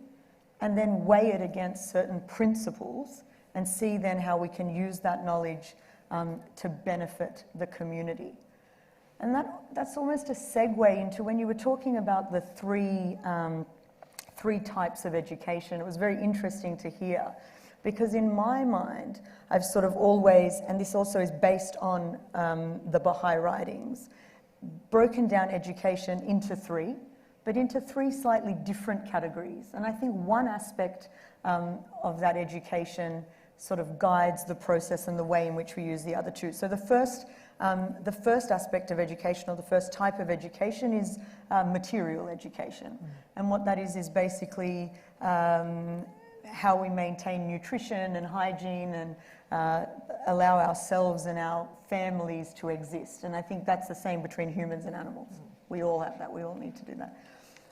and then weigh it against certain principles and see then how we can use that knowledge to benefit the community? And that's almost a segue into when you were talking about the three types of education. It was very interesting to hear, because in my mind, I've sort of always, and this also is based on the Baha'i writings, broken down education into three, but into three slightly different categories. And I think one aspect of that education sort of guides the process and the way in which we use the other two. So the first The first aspect of education, or the first type of education, is material education. And what that is basically how we maintain nutrition and hygiene and allow ourselves and our families to exist. And I think that's the same between humans and animals. We all have that. We all need to do that.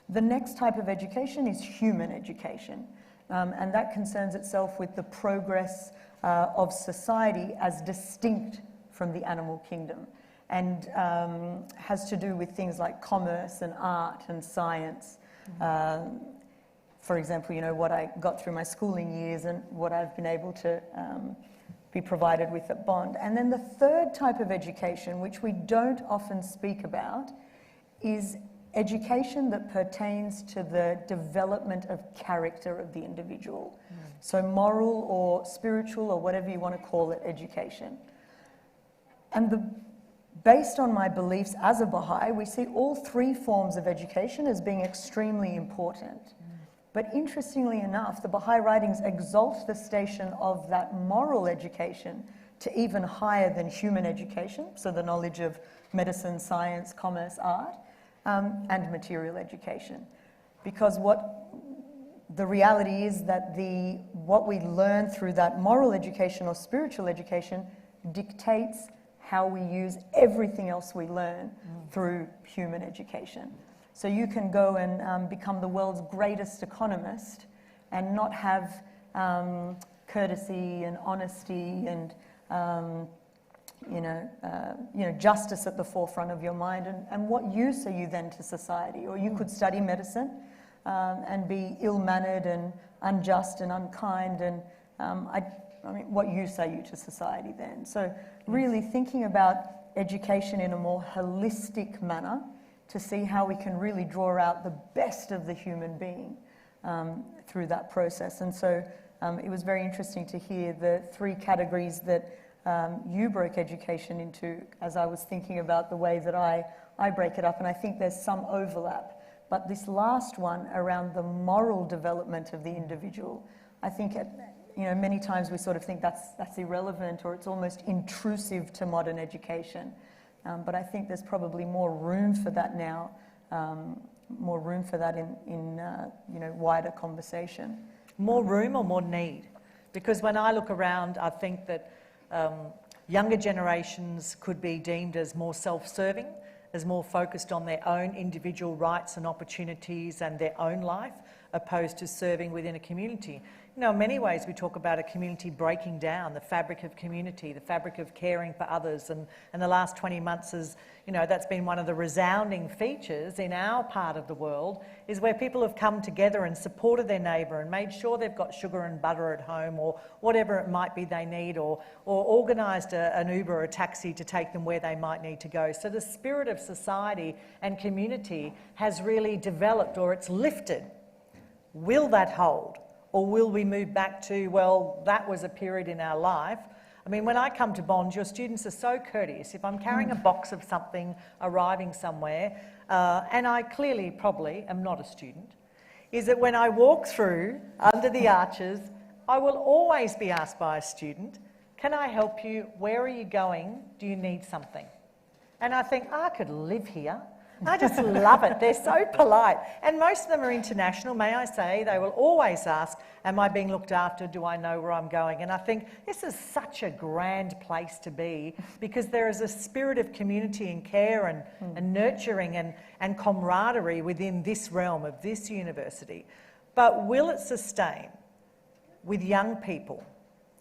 The next type of education is human education. And that concerns itself with the progress of society as distinct from the animal kingdom, and has to do with things like commerce and art and science. For example, you know, what I got through my schooling years and what I've been able to be provided with at Bond. And then the third type of education, which we don't often speak about, is education that pertains to the development of character of the individual. So moral or spiritual or whatever you want to call it, education. And based on my beliefs as a Baha'i, we see all three forms of education as being extremely important. But interestingly enough, the Baha'i writings exalt the station of that moral education to even higher than human education, so the knowledge of medicine, science, commerce, art, and material education. Because the reality is that what we learn through that moral education or spiritual education dictates how we use everything else we learn through human education. So you can go and become the world's greatest economist and not have courtesy and honesty and justice at the forefront of your mind. And what use are you then to society? Or you could study medicine and be ill-mannered and unjust and unkind. And what use are you to society then? So really thinking about education in a more holistic manner to see how we can really draw out the best of the human being through that process. And so it was very interesting to hear the three categories that you broke education into as I was thinking about the way that I break it up. And I think there's some overlap. But this last one around the moral development of the individual, I think many times we sort of think that's irrelevant or it's almost intrusive to modern education. But I think there's probably more room for that now, more room for that in wider conversation. More room or more need? Because when I look around, I think that younger generations could be deemed as more self-serving, as more focused on their own individual rights and opportunities and their own life, opposed to serving within a community. You know, in many ways we talk about a community breaking down, the fabric of community, the fabric of caring for others, and the last 20 months is, that's been one of the resounding features in our part of the world, is where people have come together and supported their neighbour and made sure they've got sugar and butter at home or whatever it might be they need, or organised an Uber or a taxi to take them where they might need to go. So the spirit of society and community has really developed, or it's lifted. Will that hold? Or will we move back to, well, that was a period in our life? I mean, when I come to Bond, your students are so courteous. If I'm carrying a box of something, arriving somewhere, and I clearly probably am not a student, is that when I walk through under the arches, I will always be asked by a student, can I help you? Where are you going? Do you need something? And I think, I could live here. I just love it. They're so polite. And most of them are international, may I say. They will always ask, am I being looked after? Do I know where I'm going? And I think this is such a grand place to be, because there is a spirit of community and care and nurturing and camaraderie within this realm of this university. But will it sustain with young people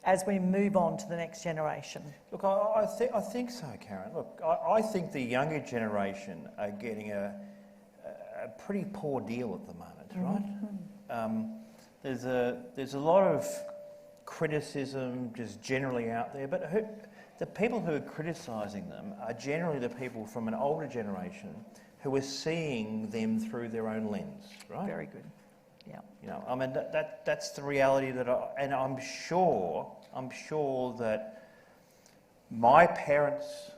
as we move on to the next generation? Look, I think so, Karen. Look, I think the younger generation are getting a pretty poor deal at the moment, right? There's a lot of criticism just generally out there, but the people who are criticising them are generally the people from an older generation who are seeing them through their own lens, right? Very good. Yeah. I mean, that's the reality and I'm sure that my parents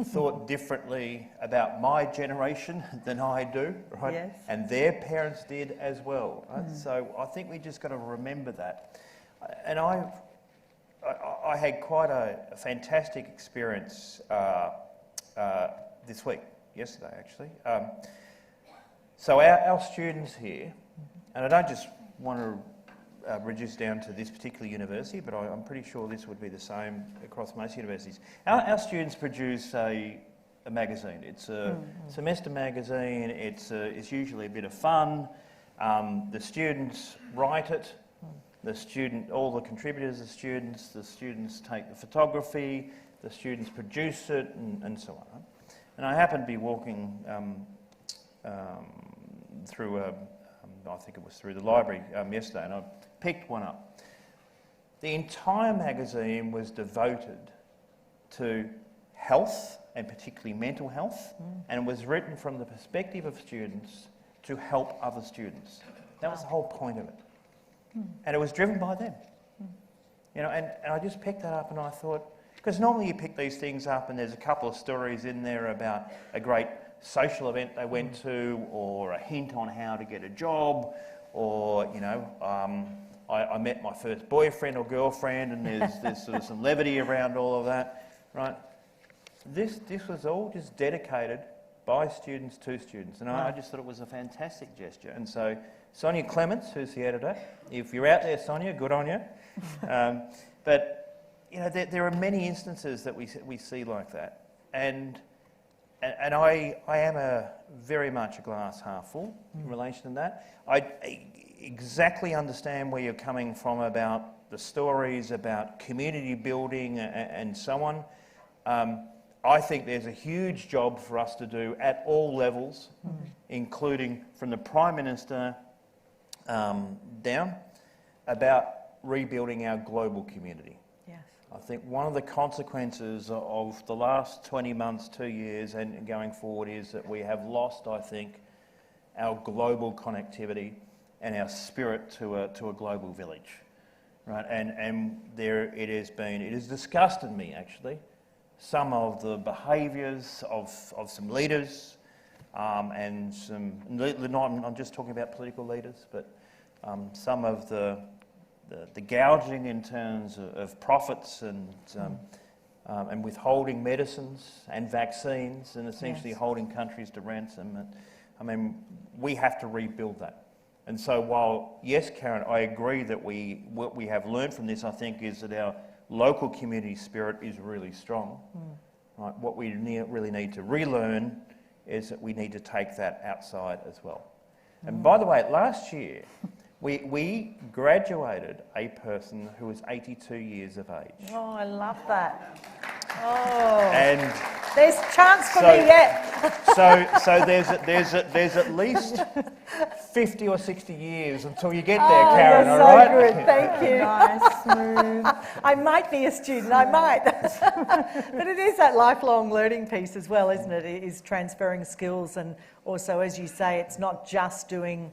thought differently about my generation than I do, right? Yes. And their parents did as well, right? So I think we just got to remember that. And I had quite a fantastic experience this week, yesterday actually. So our students here, and I don't just want to reduce down to this particular university, but I'm pretty sure this would be the same across most universities. Our students produce a magazine. It's a semester magazine. It's usually a bit of fun. The students write it. All the contributors are students. The students take the photography. The students produce it, and so on. And I happened to be walking through I think it was through the library yesterday, and I picked one up. The entire magazine was devoted to health, and particularly mental health, and it was written from the perspective of students to help other students. That was the whole point of it. And it was driven by them. You know, and I just picked that up and I thought, because normally you pick these things up and there's a couple of stories in there about a great social event they went to, or a hint on how to get a job, or, you know, I met my first boyfriend or girlfriend, and there's sort of some levity around all of that, right? This was all just dedicated by students to students, and I just thought it was a fantastic gesture. And so Sonia Clements, who's the editor, if you're out there, Sonia, good on you. But you know, there are many instances that we see like that, and I am very much a glass half full in relation to that. I exactly understand where you're coming from about the stories about community building and so on. I think there's a huge job for us to do at all levels, including from the Prime Minister down, about rebuilding our global community. Yes. I think one of the consequences of the last 20 months, 2 years and going forward is that we have lost, I think, our global connectivity and our spirit to a global village, right? And there it has disgusted me actually, some of the behaviours of some leaders, and some, I'm just talking about political leaders, but some of the gouging in terms of profits and withholding medicines and vaccines and essentially holding countries to ransom. And, I mean, we have to rebuild that. And so while, yes, Karen, I agree that what we have learned from this, I think, is that our local community spirit is really strong. Right? What we really need to relearn is that we need to take that outside as well. And by the way, last year, we graduated a person who was 82 years of age. Oh, I love that. Oh, And there's chance for me yet. so there's at least 50 or 60 years until you get there, Karen. You're all so right? good. Thank you. Nice, smooth. I might be a student, I might. But it is that lifelong learning piece as well, isn't it? It is transferring skills, and also, as you say, it's not just doing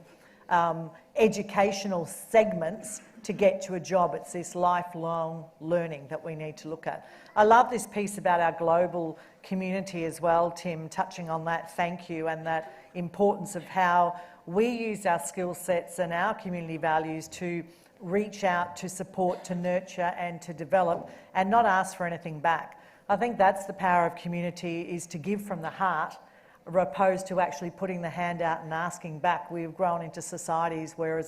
educational segments to get to a job. It's this lifelong learning that we need to look at. I love this piece about our global community as well, Tim, touching on that. Thank you, and that importance of how we use our skill sets and our community values to reach out, to support, to nurture and to develop, and not ask for anything back. I think that's the power of community, is to give from the heart, opposed to actually putting the hand out and asking back. We've grown into societies where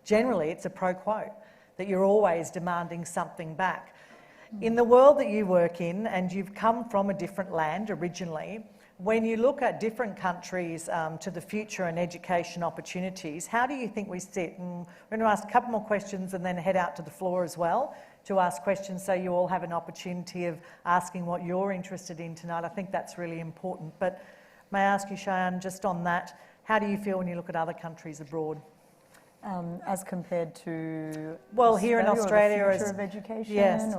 generally it's a pro quo, that you're always demanding something back. In the world that you work in, and you've come from a different land originally, when you look at different countries to the future and education opportunities, how do you think we sit? And we're going to ask a couple more questions and then head out to the floor as well to ask questions, so you all have an opportunity of asking what you're interested in tonight. I think that's really important. But may I ask you, Shayan, just on that, how do you feel when you look at other countries abroad? As compared to here in Australia, or the future of education? Yes.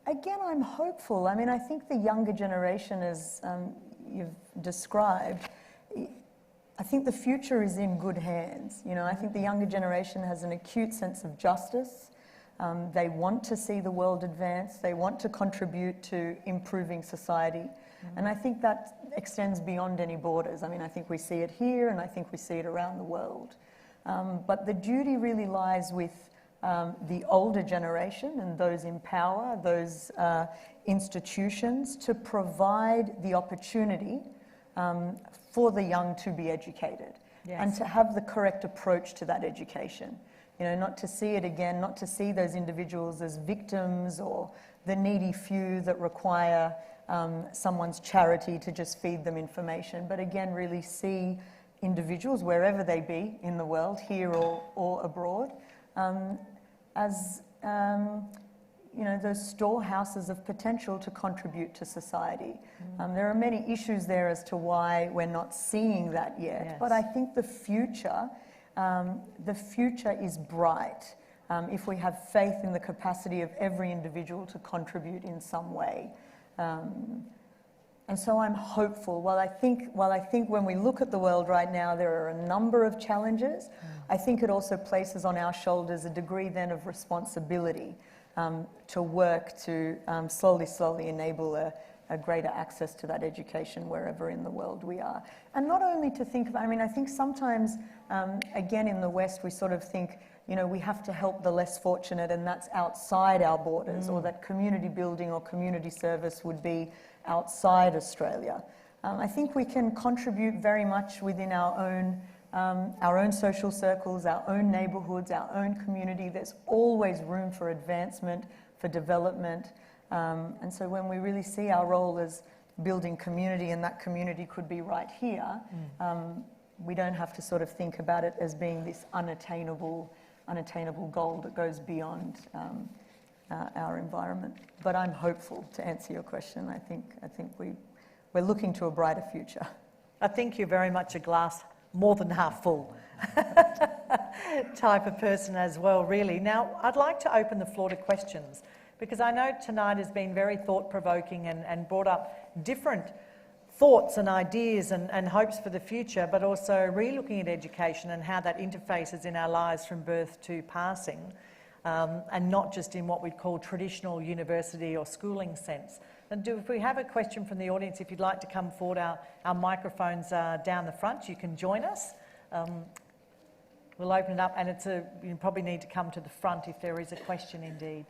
Again, I'm hopeful. I mean, I think the younger generation, as you've described, I think the future is in good hands. You know, I think the younger generation has an acute sense of justice. They want to see the world advance. They want to contribute to improving society. And I think that extends beyond any borders. I mean, I think we see it here, and I think we see it around the world. But the duty really lies with the older generation and those in power, those institutions, to provide the opportunity for the young to be educated. Yes. And to have the correct approach to that education. You know, not to see it again, not to see those individuals as victims or the needy few that require someone's charity to just feed them information, but again, really see individuals, wherever they be in the world, here or abroad, as you know, those storehouses of potential to contribute to society. There are many issues there as to why we're not seeing that yet, Yes. but I think the future is bright if we have faith in the capacity of every individual to contribute in some way. And so I'm hopeful. While I think when we look at the world right now, there are a number of challenges, I think it also places on our shoulders a degree then of responsibility to work to slowly enable a greater access to that education wherever in the world we are. And not only to think about, I mean, I think sometimes, again, in the West, we sort of think, you know, we have to help the less fortunate and that's outside our borders, or that community building or community service would be outside Australia. I think we can contribute very much within our own social circles, our own neighbourhoods, our own community. There's always room for advancement, for development. And so when we really see our role as building community, and that community could be right here, we don't have to sort of think about it as being this unattainable goal that goes beyond our environment. But I'm hopeful, to answer your question. I think we're looking to a brighter future. I think you're very much a glass more than half full type of person as well, really. Now, I'd like to open the floor to questions, because I know tonight has been very thought-provoking and brought up different thoughts and ideas and hopes for the future, but also re-looking at education and how that interfaces in our lives from birth to passing, and not just in what we'd call traditional university or schooling sense. And if we have a question from the audience, if you'd like to come forward, our microphones are down the front. You can join us. We'll open it up, and you probably need to come to the front if there is a question indeed.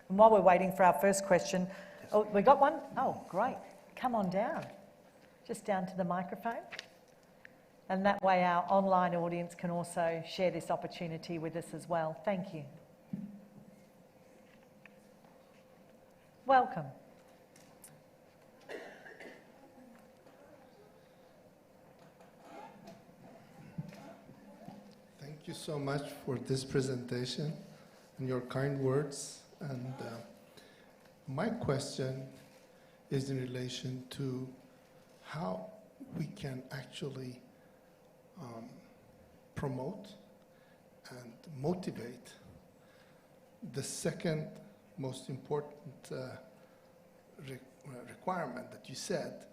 And while we're waiting for our first question, oh, we got one? Oh, great. Come on down. Just down to the microphone. And that way our online audience can also share this opportunity with us as well. Thank you. Welcome. Thank you so much for this presentation and your kind words. And my question is in relation to how we can actually promote and motivate the second most important requirement that you said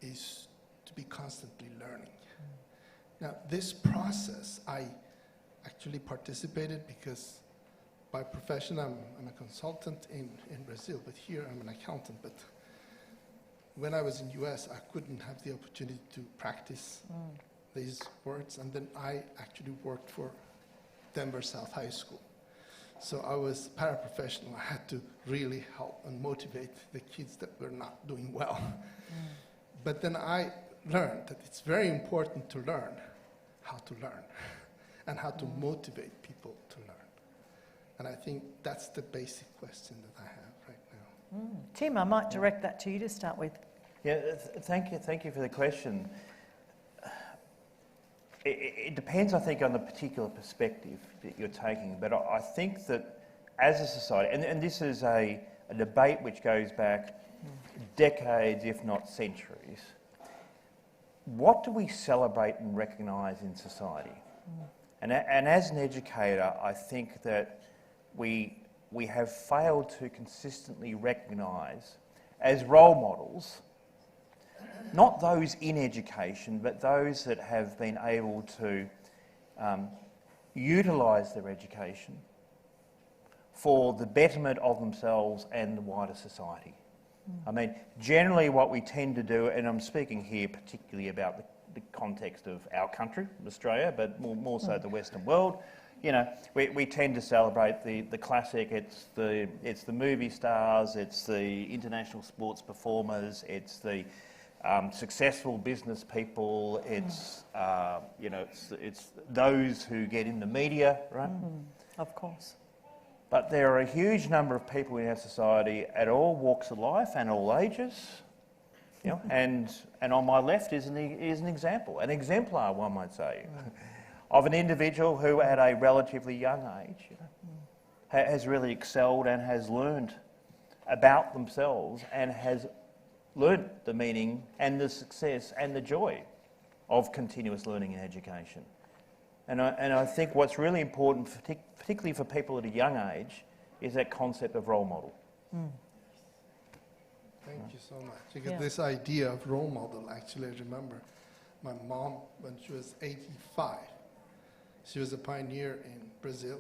is to be constantly learning. Now, this process, I actually participated because by profession, I'm a consultant in Brazil, but here I'm an accountant. But when I was in US, I couldn't have the opportunity to practice these words. And then I actually worked for Denver South High School. So I was paraprofessional. I had to really help and motivate the kids that were not doing well. But then I learned that it's very important to learn how to learn and how to motivate people to learn. And I think that's the basic question that I have right now. Tim, I might direct that to you to start with. Yeah, thank you for the question. It depends, I think, on the particular perspective that you're taking, but I think that as a society, and this is a debate which goes back decades, if not centuries, what do we celebrate and recognise in society? And as an educator, I think that we have failed to consistently recognise as role models, not those in education, but those that have been able to utilise their education for the betterment of themselves and the wider society. I mean, generally what we tend to do, and I'm speaking here particularly about the context of our country, Australia, but more so the Western world. You know, we tend to celebrate the classic. It's the movie stars, it's the international sports performers, it's the successful business people, it's you know, it's those who get in the media, right? Of course. But there are a huge number of people in our society at all walks of life and all ages, you know, and on my left is an example, an exemplar, one might say, of an individual who at a relatively young age, you know, has really excelled and has learned about themselves and has learned the meaning and the success and the joy of continuous learning and education. And I think what's really important, particularly for people at a young age, is that concept of role model. Thank you so much. Because this idea of role model, actually, I remember my mom, when she was 85, she was a pioneer in Brazil,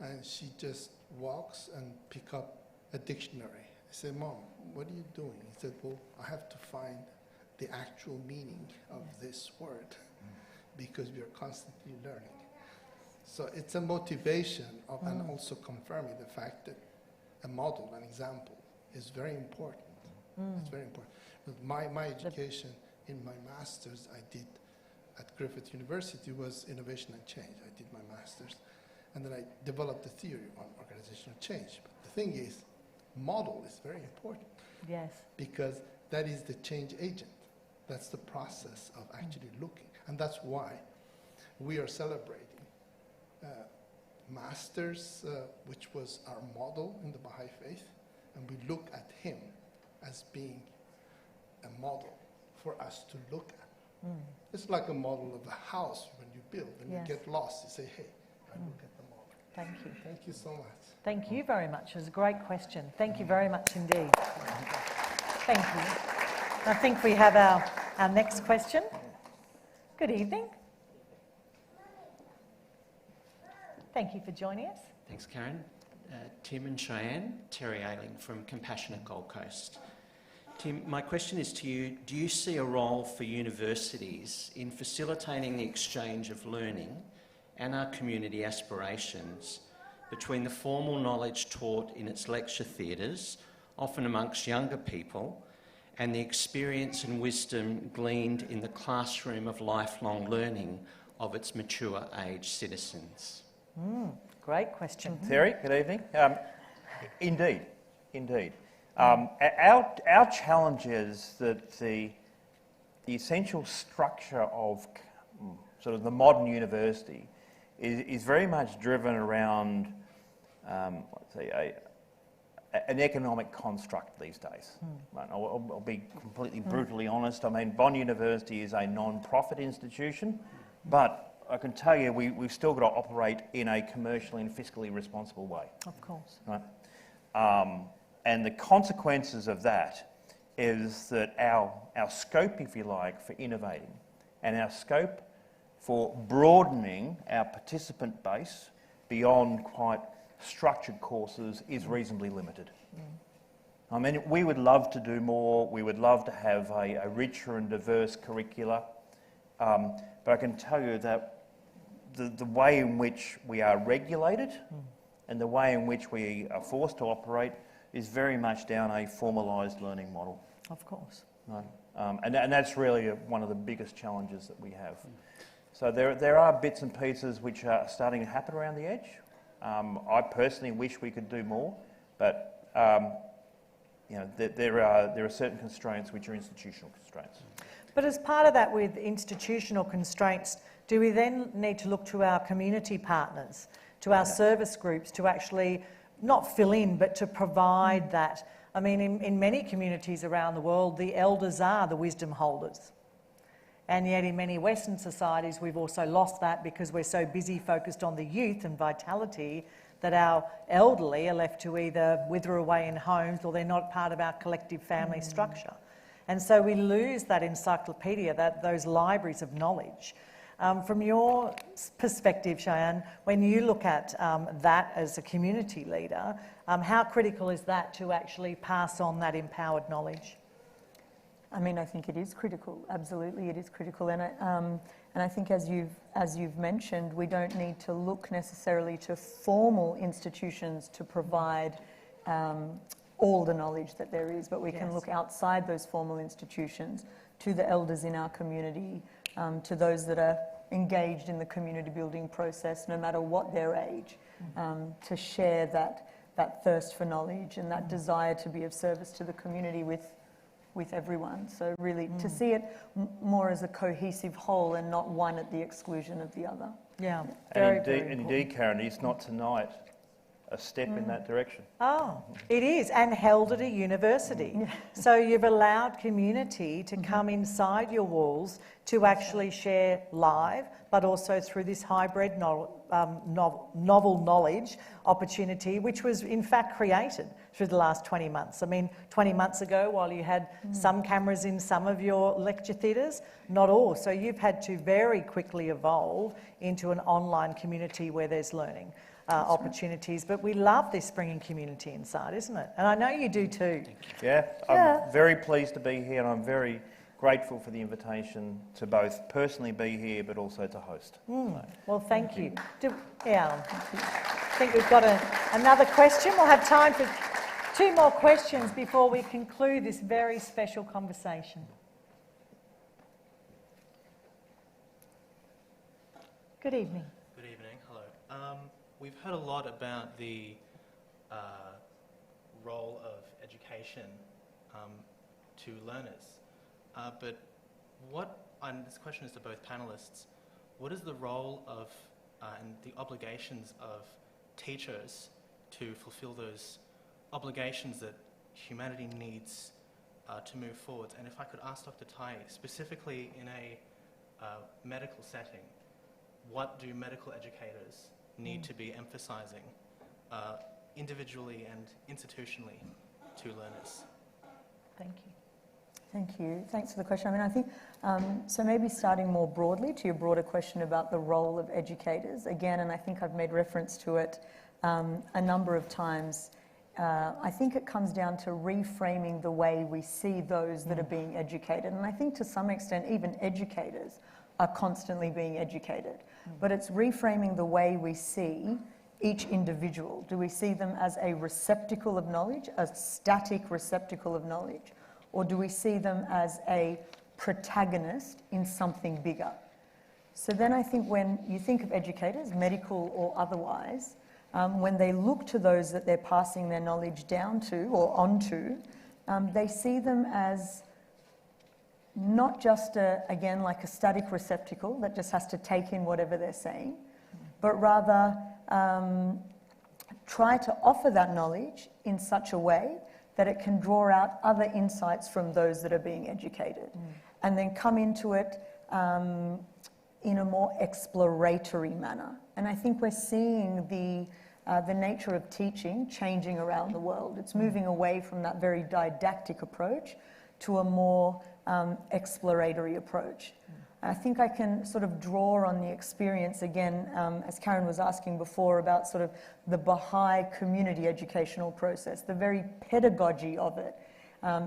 and she just walks and pick up a dictionary. I said, Mom, what are you doing? He said, well, I have to find the actual meaning of this word, because we are constantly learning. So it's a motivation of, and also confirming the fact that a model, an example, is very important. It's very important. But my education in my master's I did at Griffith University was innovation and change. I did my master's. And then I developed the theory on organizational change. But the thing is, model is very important. Yes. Because that is the change agent. That's the process of actually looking. And that's why we are celebrating Masters, which was our model in the Baha'i faith, and we look at him as being a model for us to look at. It's like a model of a house when you build. When you get lost, you say, hey, I look at the model. Thank you. Thank you so much. Thank you very much. It was a great question. Thank you very much indeed. Thank you. I think we have our next question. Good evening. Thank you for joining us. Thanks, Karen. Tim and Shayan, Terry Ailing from Compassionate Gold Coast. Tim, my question is to you, do you see a role for universities in facilitating the exchange of learning and our community aspirations between the formal knowledge taught in its lecture theatres, often amongst younger people, and the experience and wisdom gleaned in the classroom of lifelong learning of its mature age citizens? Great question. Terry, good evening. Indeed. Our challenge is that the essential structure of sort of the modern university is very much driven around, let's say, an economic construct these days. Right, I'll be completely brutally honest. I mean, Bond University is a non-profit institution, but I can tell you we've still got to operate in a commercially and fiscally responsible way. Of course. Right? And the consequences of that is that our scope, if you like, for innovating and our scope for broadening our participant base beyond quite structured courses is reasonably limited. I mean, we would love to do more. We would love to have a richer and diverse curricula. But I can tell you that the way in which we are regulated and the way in which we are forced to operate is very much down a formalised learning model. Of course. Right? And that's really one of the biggest challenges that we have. So there are bits and pieces which are starting to happen around the edge. I personally wish we could do more, but you know, there are certain constraints which are institutional constraints. But as part of that, with institutional constraints, do we then need to look to our community partners, to our service groups, to actually not fill in, but to provide that? I mean, in many communities around the world, the elders are the wisdom holders. And yet in many Western societies, we've also lost that because we're so busy focused on the youth and vitality that our elderly are left to either wither away in homes or they're not part of our collective family structure. And so we lose that encyclopedia, those libraries of knowledge. From your perspective, Shayan, when you look at that as a community leader, how critical is that to actually pass on that empowered knowledge? I mean, I think it is critical. Absolutely, it is critical, and I think as you've mentioned, we don't need to look necessarily to formal institutions to provide all the knowledge that there is, but we can look outside those formal institutions to the elders in our community, to those that are engaged in the community building process, no matter what their age, to share that thirst for knowledge and that desire to be of service to the community with everyone. So really to see it more as a cohesive whole and not one at the exclusion of the other. Yeah, And indeed, Karen, it's not tonight a step in that direction. Oh, it is, and held at a university. So you've allowed community to come inside your walls to actually share live, but also through this hybrid novel knowledge opportunity, which was in fact created through the last 20 months. I mean, 20 months ago, while you had some cameras in some of your lecture theatres, not all. So you've had to very quickly evolve into an online community where there's learning opportunities. But we love this bringing community inside, isn't it? And I know you do too. Yeah, I'm very pleased to be here, and I'm very grateful for the invitation to both personally be here but also to host. Well, thank you. I think we've got another question. We'll have time for 2 more questions before we conclude this very special conversation. Good evening. Good evening. Hello. We've heard a lot about the role of education to learners, but and this question is to both panellists, what is the role of and the obligations of teachers to fulfill those obligations that humanity needs to move forward? And if I could ask Dr. Tai, specifically in a medical setting, what do medical educators need to be emphasising individually and institutionally to learners? Thank you. Thank you. Thanks for the question. I mean, I think, so maybe starting more broadly to your broader question about the role of educators, again, and I think I've made reference to it a number of times, I think it comes down to reframing the way we see those that are being educated. And I think to some extent, even educators are constantly being educated. But it's reframing the way we see each individual. Do we see them as a receptacle of knowledge, a static receptacle of knowledge? Or do we see them as a protagonist in something bigger? So then I think when you think of educators, medical or otherwise, when they look to those that they're passing their knowledge down to or onto, they see them as not just, again, like a static receptacle that just has to take in whatever they're saying, but rather try to offer that knowledge in such a way that it can draw out other insights from those that are being educated, and then come into it in a more exploratory manner. And I think we're seeing the nature of teaching changing around the world. It's moving away from that very didactic approach to a more exploratory approach. I think I can sort of draw on the experience again, as Karen was asking before, about sort of the Baha'i community educational process. The very pedagogy of it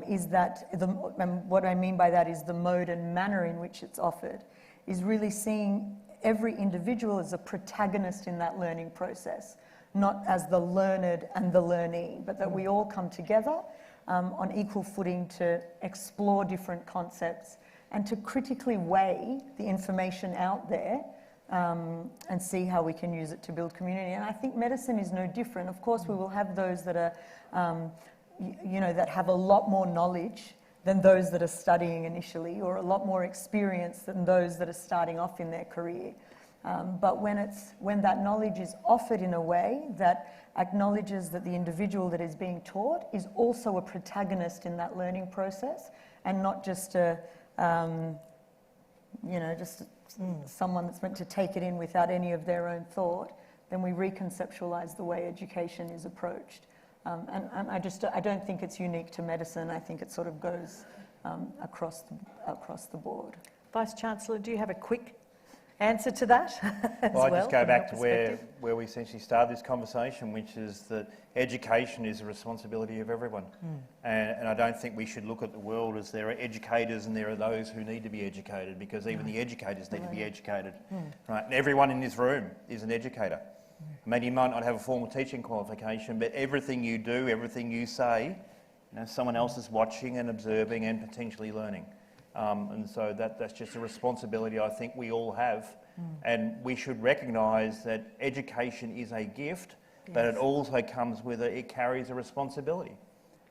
is that, and what I mean by that is the mode and manner in which it's offered, is really seeing every individual as a protagonist in that learning process, not as the learned and the learnee, but that we all come together on equal footing to explore different concepts and to critically weigh the information out there and see how we can use it to build community. And I think medicine is no different. Of course, we will have those that are, that have a lot more knowledge than those that are studying initially, or a lot more experience than those that are starting off in their career. But when that knowledge is offered in a way that acknowledges that the individual that is being taught is also a protagonist in that learning process, and not just someone that's meant to take it in without any of their own thought, then we reconceptualize the way education is approached. And I don't think it's unique to medicine. I think it sort of goes across the board. Vice-Chancellor, do you have a quick answer to that as Well, I well? just go from back your to where perspective? we essentially started this conversation, which is that education is a responsibility of everyone. And I don't think we should look at the world as there are educators and there are those who need to be educated, because even the educators need to be educated. Right? And everyone in this room is an educator. I mean, you might not have a formal teaching qualification, but everything you do, everything you say, someone else is watching and observing and potentially learning. And so that's just a responsibility I think we all have. And we should recognise that education is a gift, but it also comes with it carries a responsibility.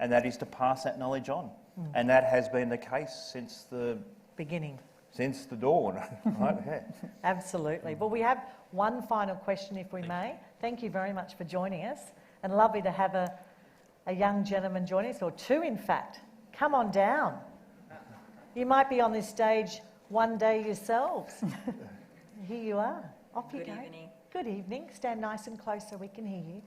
And that is to pass that knowledge on. And that has been the case since the beginning. Since the dawn, right? Yeah. Absolutely. Well, we have one final question, if we may. Thank you very much for joining us. And lovely to have a young gentleman join us, or two in fact. Come on down. You might be on this stage one day yourselves. Here you are. Off you go. Good evening. Good evening. Stand nice and close so we can hear you.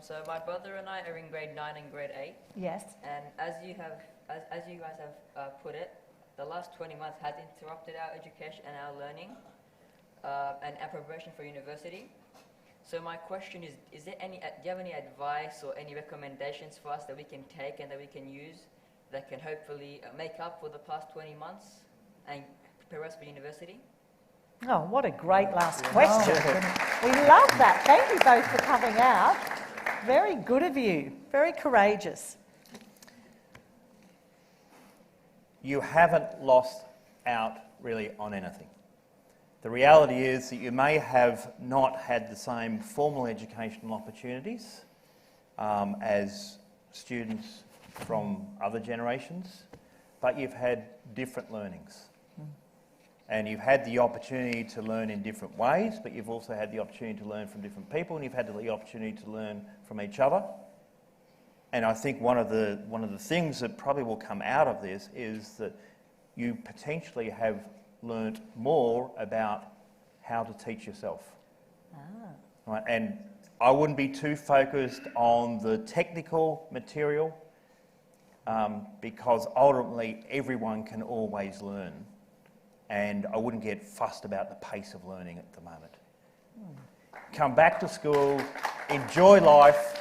So my brother and I are in grade 9 and grade 8. Yes. And as you guys have put it, the last 20 months has interrupted our education and our learning and our preparation for university. So my question is there do you have any advice or any recommendations for us that we can take and that we can use that can hopefully make up for the past 20 months and prepare us for university? Oh, what a great last question. We love that. Thank you both for coming out. Very good of you. Very courageous. You haven't lost out really on anything. The reality is that you may have not had the same formal educational opportunities as students from other generations, but you've had different learnings. And you've had the opportunity to learn in different ways, but you've also had the opportunity to learn from different people, and you've had the opportunity to learn from each other. And I think one of the things that probably will come out of this is that you potentially have learnt more about how to teach yourself. Right? And I wouldn't be too focused on the technical material because ultimately everyone can always learn. And I wouldn't get fussed about the pace of learning at the moment. Come back to school, enjoy life.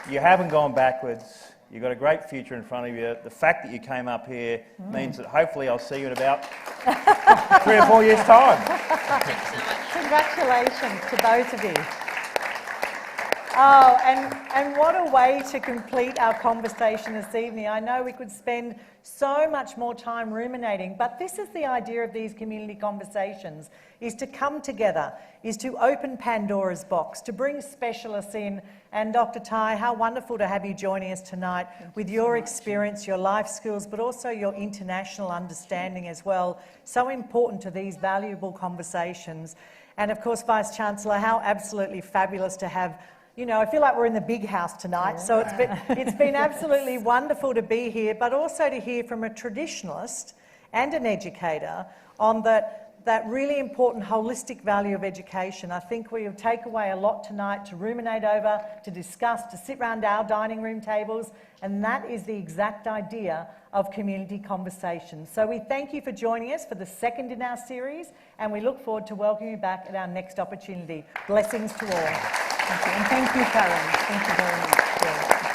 You haven't gone backwards. You've got a great future in front of you. The fact that you came up here means that hopefully I'll see you in about 3 or 4 years' time. Thank you so much. Congratulations to both of you. Oh, and what a way to complete our conversation this evening. I know we could spend so much more time ruminating, but this is the idea of these community conversations, is to come together, is to open Pandora's box, to bring specialists in. And Dr. Tai, how wonderful to have you joining us tonight with your experience, your life skills, but also your international understanding as well. So important to these valuable conversations. And of course, Vice-Chancellor, how absolutely fabulous to have, you know, I feel like we're in the big house tonight, so it's been absolutely wonderful to be here, but also to hear from a traditionalist and an educator on that really important holistic value of education. I think we'll take away a lot tonight to ruminate over, to discuss, to sit around our dining room tables, and that is the exact idea of community conversations. So we thank you for joining us for the second in our series, and we look forward to welcoming you back at our next opportunity. Blessings to all. Thank you. And thank you, Karen. Thank you very much. Yeah.